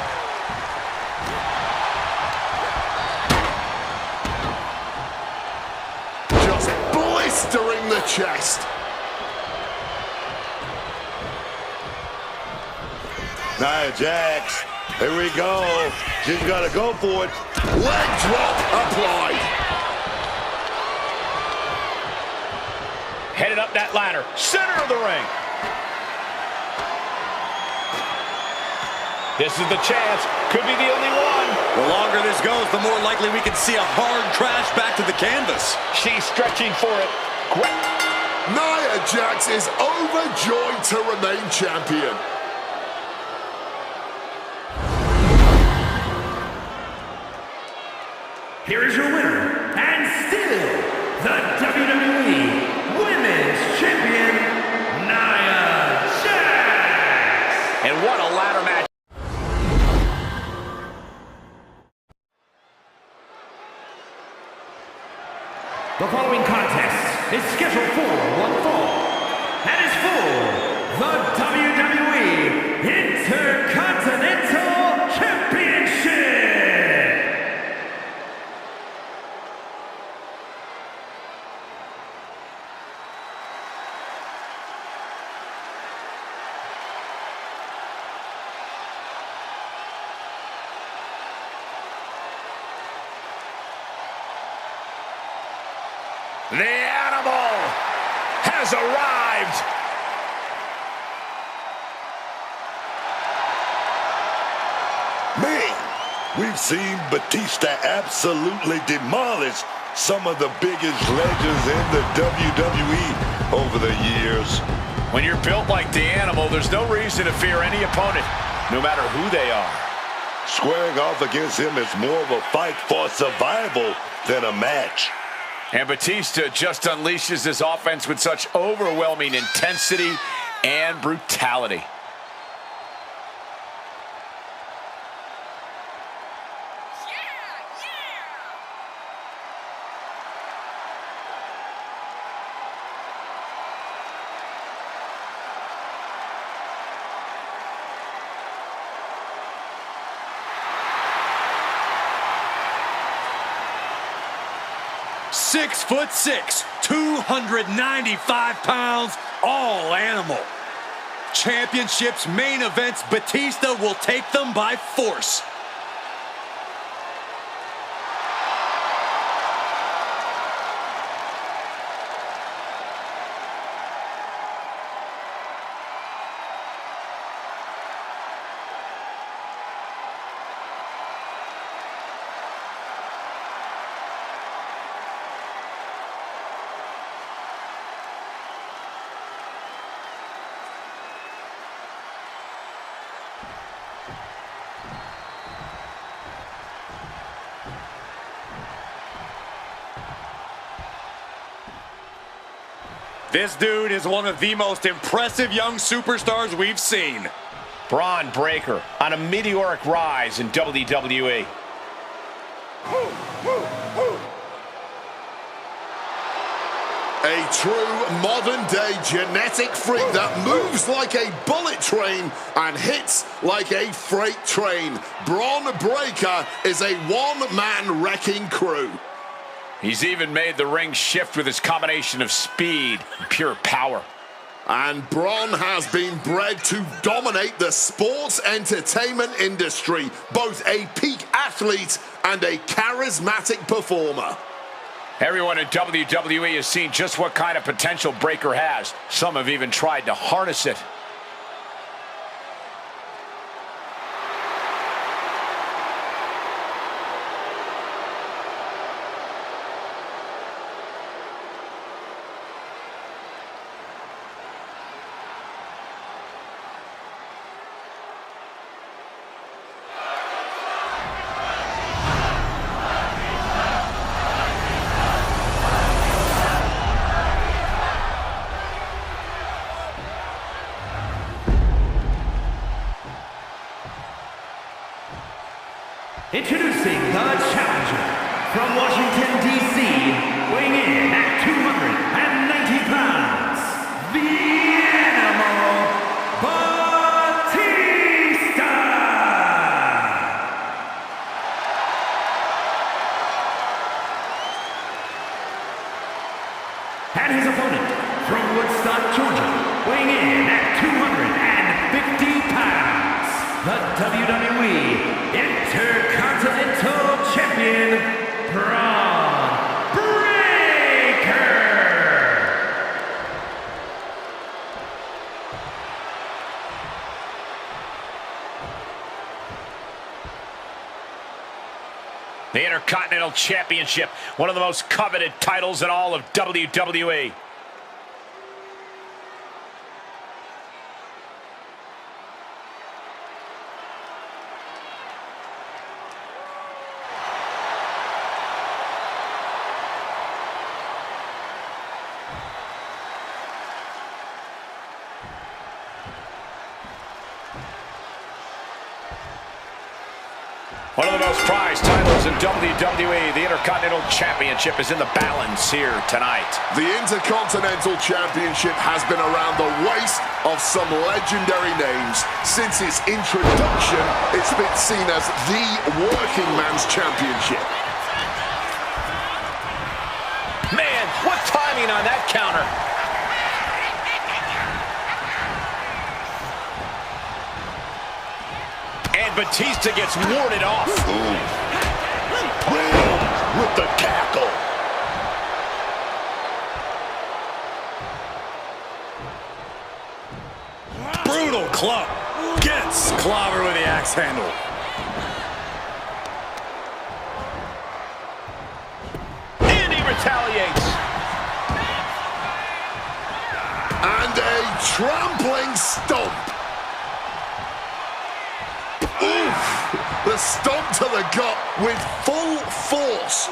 Just blistering the chest. Nia Jax, here we go. She's got to go for it. Leg drop applied. Headed up that ladder, center of the ring. This is the chance. Could be the only one. The longer this goes, the more likely we could see a hard crash back to the canvas. She's stretching for it. Nia Jax is overjoyed to remain champion. Here is your winner, and still the WWE Women's Champion, Nia Jax. And what a ladder match. The following contest is scheduled for one fall and is for the WWE Intercontinental Championship. The Animal has arrived. Man, we've seen Batista absolutely demolish some of the biggest legends in the WWE over the years. When you're built like the Animal, there's no reason to fear any opponent, no matter who they are. Squaring off against him is more of a fight for survival than a match. And Batista just unleashes his offense with such overwhelming intensity and brutality. Six foot 6, 295 pounds, all Animal. Championships, main events, Batista will take them by force. This dude is one of the most impressive young superstars we've seen. Braun Breaker on a meteoric rise in WWE. A true modern-day genetic freak that moves like a bullet train and hits like a freight train. Braun Breaker is a one-man wrecking crew. He's even made the ring shift with his combination of speed and pure power. And Braun has been bred to dominate the sports entertainment industry, both a peak athlete and a charismatic performer. Everyone in WWE has seen just what kind of potential Breaker has. Some have even tried to harness it. Introducing the challenger from Washington, D.C., weighing in at 290 pounds, the Animal, Batista! And his opponent from Woodstock, Georgia, weighing in at 250 pounds, the WWE Intercontinental Champion, Braun Breaker! The Intercontinental Championship, one of the most coveted titles in all of WWE. One of the most prized titles in WWE, the Intercontinental Championship, is in the balance here tonight. The Intercontinental Championship has been around the waist of some legendary names. Since its introduction, it's been seen as the working man's championship. Man, what timing on that counter. And Batista gets warded off. With the tackle. Brutal club. Gets clobbered with the axe handle. And he retaliates. And a trampling stomp. Oof! The stomp to the gut with full force.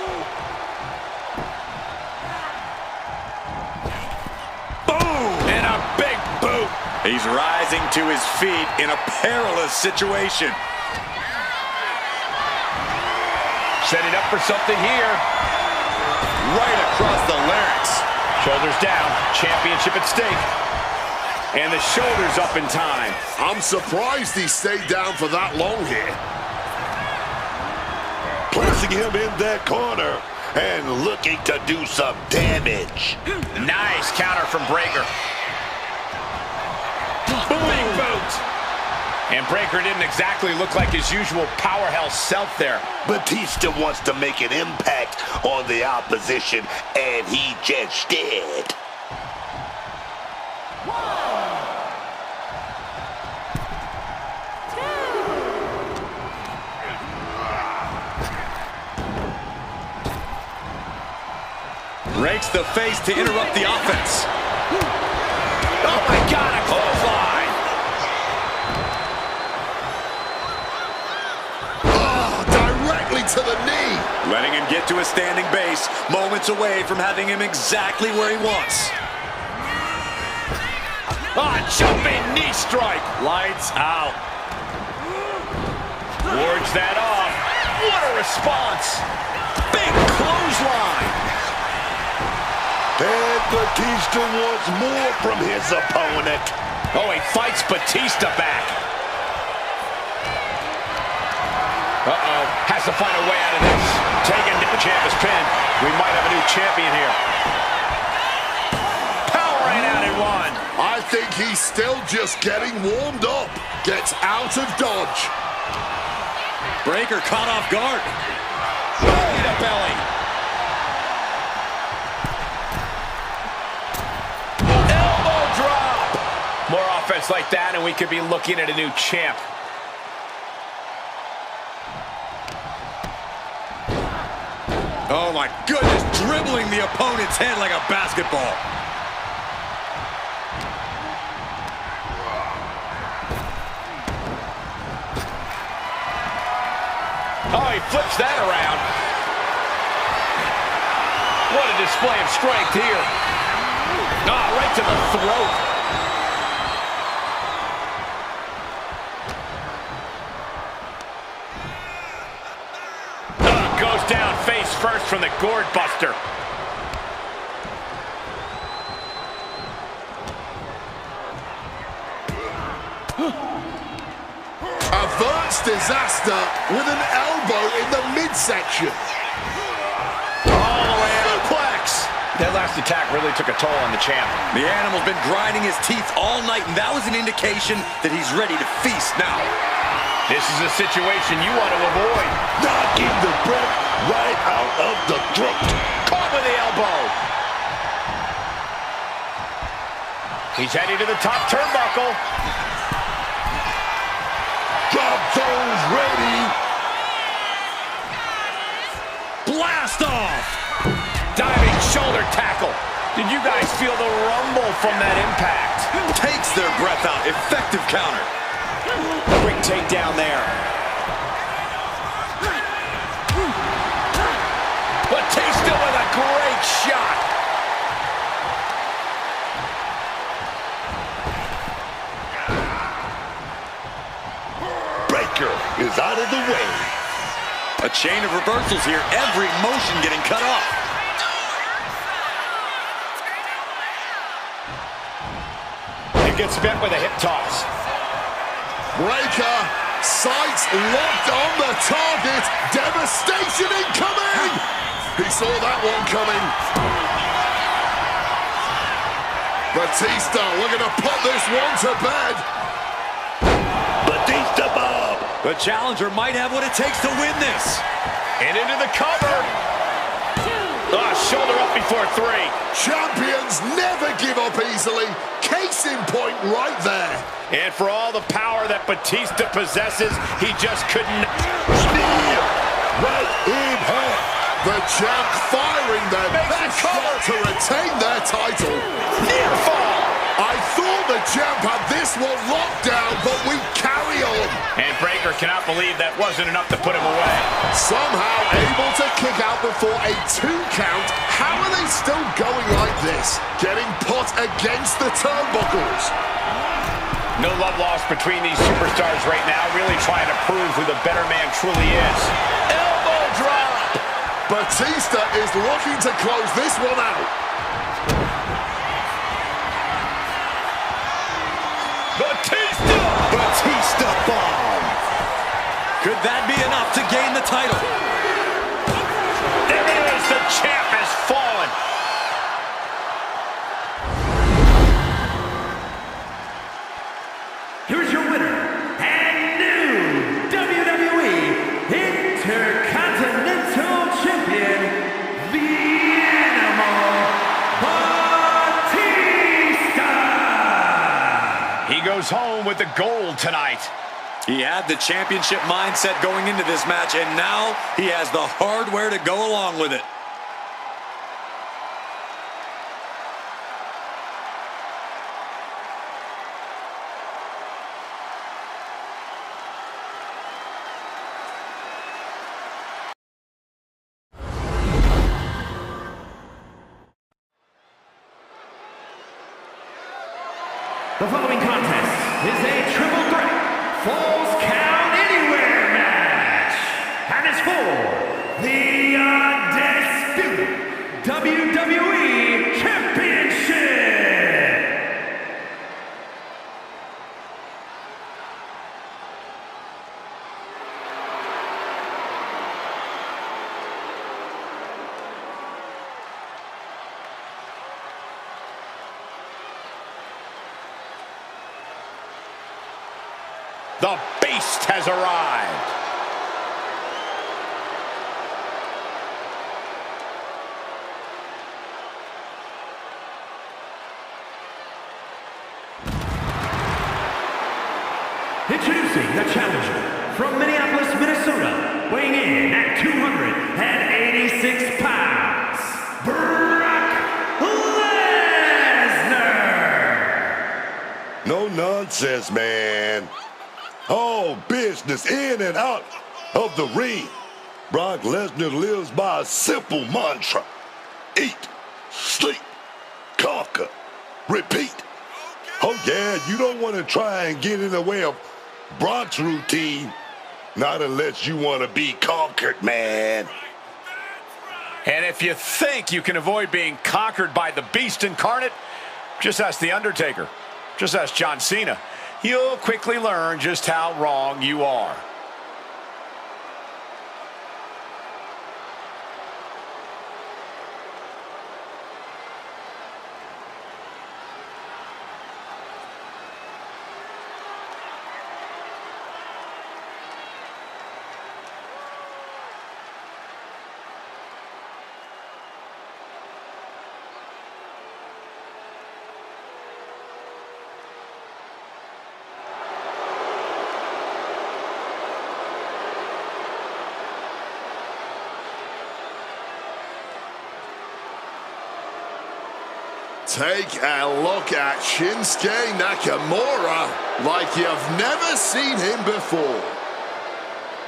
Boom! And a big boot. He's rising to his feet in a perilous situation. Setting up for something here. Right across the larynx. Shoulders down. Championship at stake. And the shoulders up in time. I'm surprised he stayed down for that long here. Placing him in that corner and looking to do some damage. Nice counter from Breakker. Big boot. And Breakker didn't exactly look like his usual powerhouse self there. Batista wants to make an impact on the opposition, and he just did. Rakes the face to interrupt the offense. Oh my God, a clothesline. Oh, directly to the knee. Letting him get to a standing base, moments away from having him exactly where he wants. Jumping knee strike. Lights out. Wards that off. What a response. Big clothesline. And Batista wants more from his opponent. Oh, he fights Batista back. Uh-oh. Has to find a way out of this. Taking the champ is pinned. We might have a new champion here. Powering out in one. I think he's still just getting warmed up. Gets out of dodge. Breakker caught off guard. Belly to belly. Elbow drop. More offense like that, and we could be looking at a new champ. Oh my goodness, dribbling the opponent's head like a basketball. Oh, he flips that around. What a display of strength here. Ah, right to the throat. Goes down face first from the gourd buster. Averts disaster with an elbow in the midsection. All the way out. Suplex. That last attack really took a toll on the champ. The animal's been grinding his teeth all night, and that was an indication that he's ready to feast now. This is a situation you want to avoid. Knocking the breath right out of the throat. Caught with the elbow. He's heading to the top turnbuckle. Drop those ready. blast off. Diving shoulder tackle. Did you guys feel the rumble from that impact? Takes their breath out. Effective counter. Quick takedown there. Batista with a great shot. Breaker is out of the way. A chain of reversals here. Every motion getting cut off. It gets met with a hip toss. Breaker, sights locked on the target. Devastation incoming. He saw that one coming. Batista looking to put this one to bed. Batista bomb. The challenger might have what it takes to win this. And into the cover. Shoulder up before 3. Champions never give up easily. Case in point right there. And for all the power that Batista possesses, he just couldn't. Right in half. The champ firing their best shot to retain their title. Near fall. I thought the champ had this one locked down, but we carry on. And Breaker cannot believe that wasn't enough to put him away. Somehow able to kick out before a 2 count. How are they still going like this? Getting put against the turnbuckles. No love lost between these superstars right now, really trying to prove who the better man truly is. Elbow drop! Batista is looking to close this one out. Batista bomb. Could that be enough to gain the title? There it is, the champ has fallen. Here's your winner and new WWE Intercontinental Champion, the Animal Batista. He goes home with the gold tonight. He had the championship mindset going into this match, and now he has the hardware to go along with it. The following contest is a triple threat Falls Count Anywhere match, and it's for the undisputed WWE Championship. The Beast has arrived. Introducing the challenger from Minneapolis, Minnesota, weighing in at 286 pounds, Brock Lesnar! No nonsense, man. All business in and out of the ring. Brock Lesnar lives by a simple mantra. Eat, sleep, conquer, repeat. Oh yeah, you don't want to try and get in the way of Brock's routine. Not unless you want to be conquered, man. And if you think you can avoid being conquered by the Beast incarnate, just ask The Undertaker. Just ask John Cena. You'll quickly learn just how wrong you are. Take a look at Shinsuke Nakamura like you've never seen him before.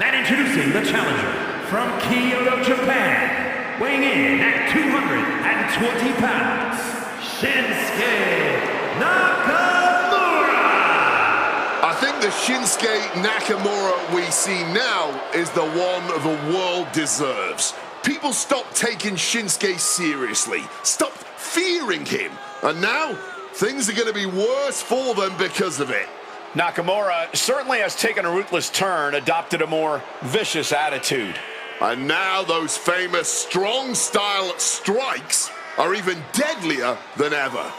And introducing the challenger from Kyoto, Japan, weighing in at 220 pounds, Shinsuke Nakamura! I think the Shinsuke Nakamura we see now is the one the world deserves. People stopped taking Shinsuke seriously, stopped fearing him, and now things are going to be worse for them because of it. Nakamura certainly has taken a ruthless turn, adopted a more vicious attitude. And now those famous strong style strikes are even deadlier than ever.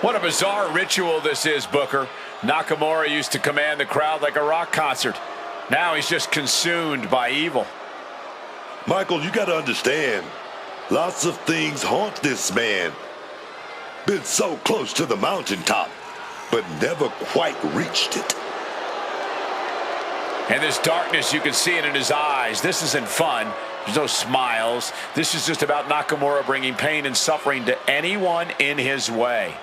What a bizarre ritual this is, Booker. Nakamura used to command the crowd like a rock concert. Now he's just consumed by evil. Michael, you got to understand, lots of things haunt this man. Been so close to the mountaintop, but never quite reached it. And this darkness, you can see it in his eyes. This isn't fun. There's no smiles. This is just about Nakamura bringing pain and suffering to anyone in his way.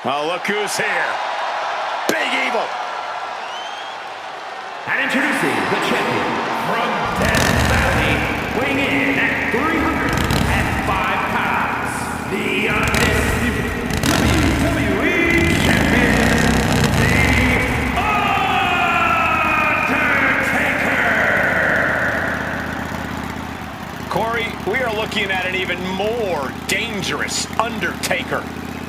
Well, look who's here. Big Evil. And introducing the champion from Death Valley, weighing in at 305 pounds, the undisputed WWE Champion, The Undertaker! Corey, we are looking at an even more dangerous Undertaker.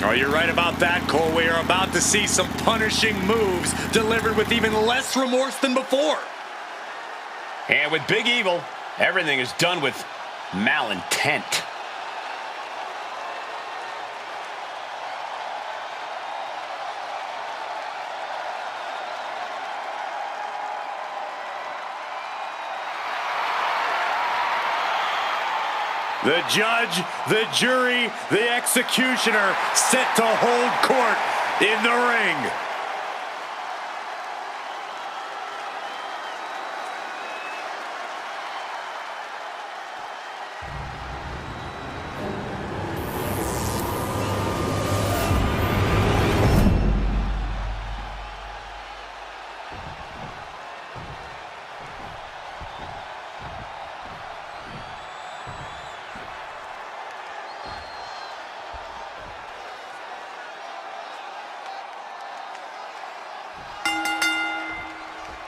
Oh, you're right about that, Cole. We are about to see some punishing moves delivered with even less remorse than before. And with Big Evil, everything is done with malintent. The judge, the jury, the executioner set to hold court in the ring.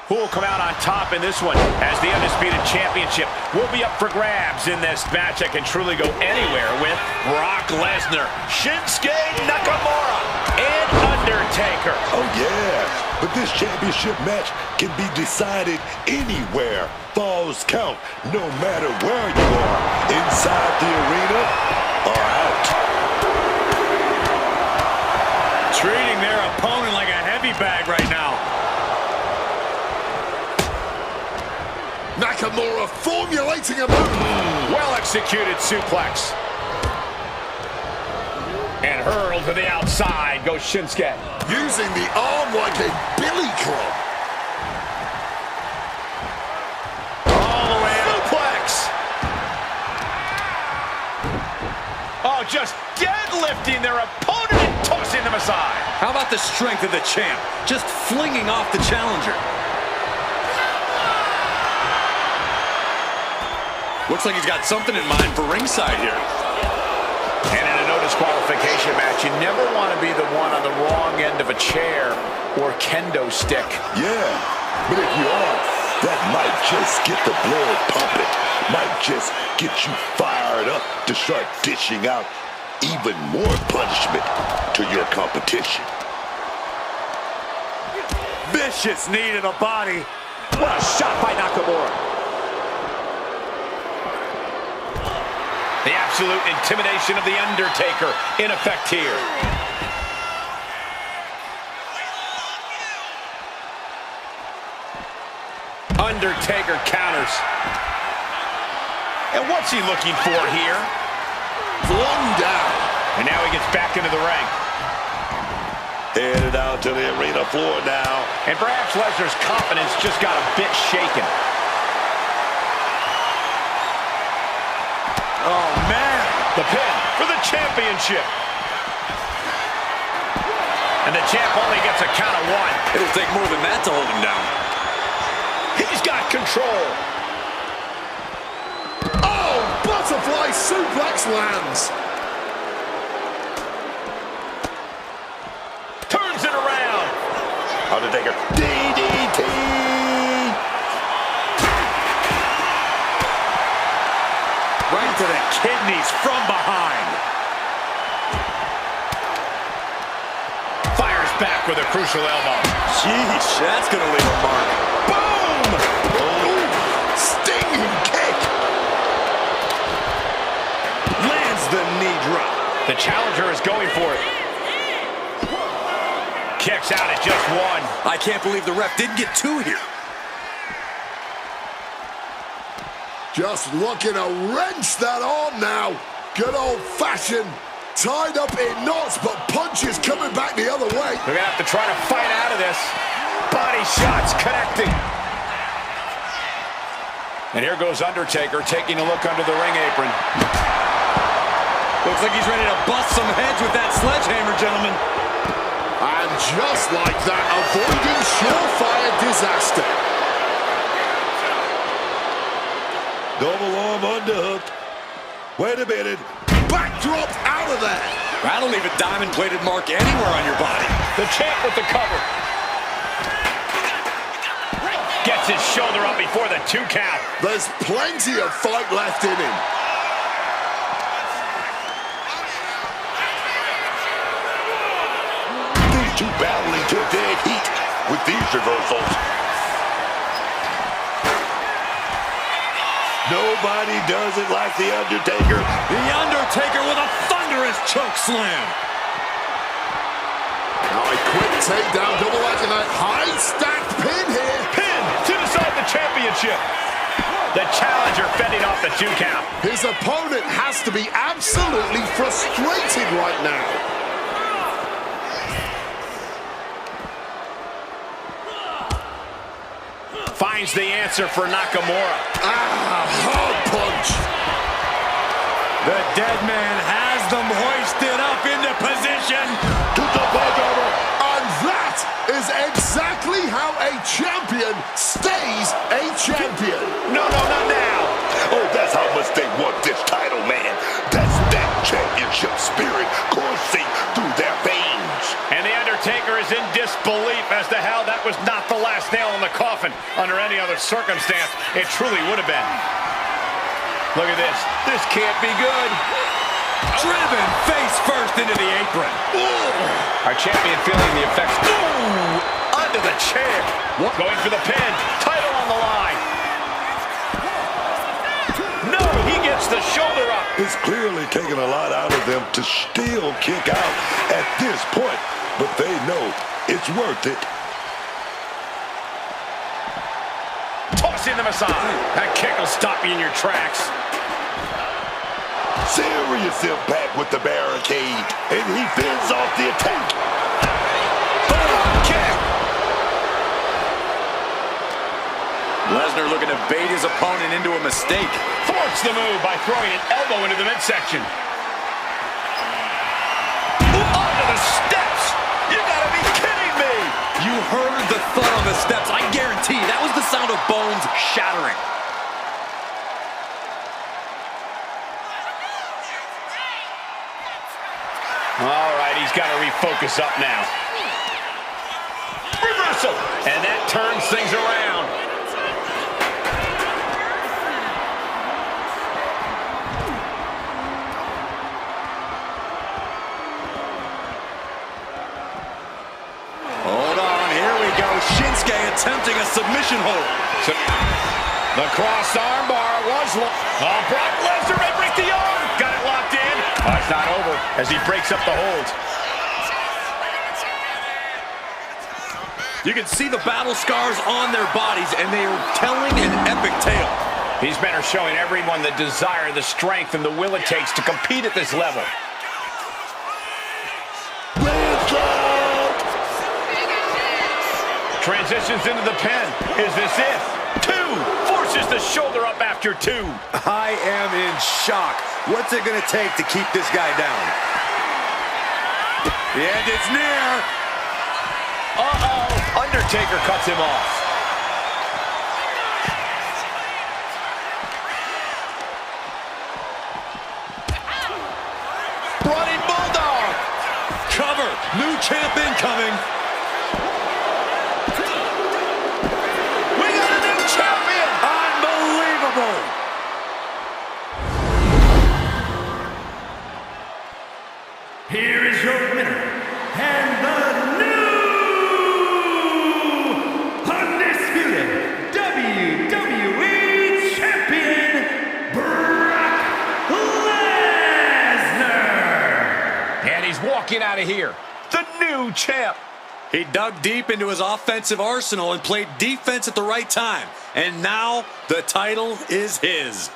Who will come out on top in this one, as the Undisputed Championship will be up for grabs in this match that can truly go anywhere with Brock Lesnar, Shinsuke Nakamura, and Undertaker. Oh, yeah. But this championship match can be decided anywhere. Falls count, no matter where you are, inside the arena or out. Treating their opponent like a heavy bag right now. Nakamura formulating a move. Well-executed suplex. And hurled to the outside goes Shinsuke. Using the arm like a billy club. All the way suplex. Oh, just deadlifting their opponent and tossing them aside. How about the strength of the champ? Just flinging off the challenger. Looks like he's got something in mind for ringside here. And in a no disqualification match, you never want to be the one on the wrong end of a chair or kendo stick. Yeah, but if you are, that might just get the blood pumping. Might just get you fired up to start dishing out even more punishment to your competition. Vicious knee to the body. What a shot by Nakamura. The absolute intimidation of The Undertaker in effect here. Undertaker counters. And what's he looking for here? One down. And now he gets back into the ring. Headed out to the arena floor now. And perhaps Lesnar's confidence just got a bit shaken. Oh, man. The pin for the championship. And the champ only gets a count of one. It'll take more than that to hold him down. He's got control. Oh, butterfly suplex lands. Turns it around. Undertaker, DDT! Right to the kidneys from behind. Fires back with a crucial elbow. Sheesh, that's going to leave a mark. Boom! Ooh, stinging kick. Lands the knee drop. The challenger is going for it. Kicks out at just one. I can't believe the ref didn't get two here. Just looking to wrench that on now. Good old-fashioned, tied up in knots, but punches coming back the other way. They're going to have to try to fight out of this. Body shots connecting. And here goes Undertaker taking a look under the ring apron. Looks like he's ready to bust some heads with that sledgehammer, gentlemen. And just like that, avoiding surefire disaster. Double arm underhook. Wait a minute. Backdropped out of there. That'll leave a diamond-plated mark anywhere on your body. The champ with the cover. Gets his shoulder up before the 2 count. There's plenty of fight left in him. These two battling to dead heat with these reversals. Nobody does it like The Undertaker. The Undertaker with a thunderous choke slam. Now a quick takedown, double after that high stacked pin here. Pin to decide the championship. The challenger fending off the 2 count. His opponent has to be absolutely frustrated right now. Finds the answer for Nakamura. Hard punch. The dead man has them hoisted up into position. To the bottom. And that is exactly how a champion stays a champion. No, not now. Oh, that's how much they want this title, man. That's that championship spirit coursing through their veins. And The Undertaker is in disbelief as to how that was not the last nail in the coffin. Under any other circumstance, it truly would have been. Look at this. This can't be good. Driven face first into the apron. Our champion feeling the effects. Ooh, under the chair. Going for the pin. Title on the line. No, he gets the shoulder up. It's clearly taken a lot out of them to still kick out at this point, but they know it's worth it. Tossing them aside. That kick will stop you in your tracks. Serious impact with the barricade, and he fends off the attack. Kick. Lesnar looking to bait his opponent into a mistake. Thwarts the move by throwing an elbow into the midsection. Onto the steps. You gotta be kidding me. You heard the thud on the steps. I guarantee that was the sound of bones shattering. All right, he's got to refocus up now. turns things around. Hold on, here we go. Shinsuke attempting a submission hold. The crossed armbar was locked. Oh, Brock Lesnar may break the arm. Got it locked in. Oh, it's not over as he breaks up the hold. You can see the battle scars on their bodies, and they are telling an epic tale. These men are showing everyone the desire, the strength, and the will it takes to compete at this level. Transitions into the pin. Is this it? 2. Forces the shoulder up after 2. I am in shock. What's it going to take to keep this guy down? The end is near. Uh-oh. Undertaker cuts him off. Running Bulldog. Cover. New champ incoming. We got a new champion. Unbelievable. Here is your winner, and the new undisputed WWE Champion, Brock Lesnar! And he's walking out of here. The new champ. He dug deep into his offensive arsenal and played defense at the right time. And now the title is his.